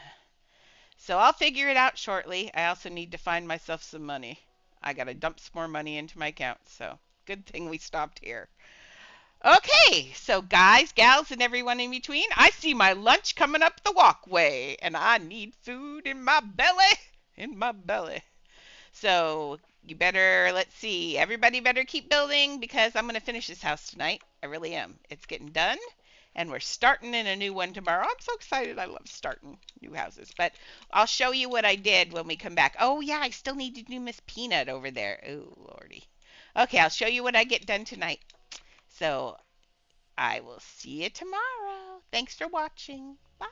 So I'll figure it out shortly. I also need to find myself some money. I got to dump some more money into my account, so good thing we stopped here. Okay, so guys, gals, and everyone in between, I see my lunch coming up the walkway, and I need food in my belly. In my belly. So you better, let's see, everybody better keep building because I'm going to finish this house tonight. I really am. It's getting done, and we're starting in a new one tomorrow. I'm so excited. I love starting new houses. But I'll show you what I did when we come back. Oh, yeah, I still need to do Miss Peanut over there. Oh, Lordy. Okay, I'll show you what I get done tonight. So I will see you tomorrow. Thanks for watching. Bye.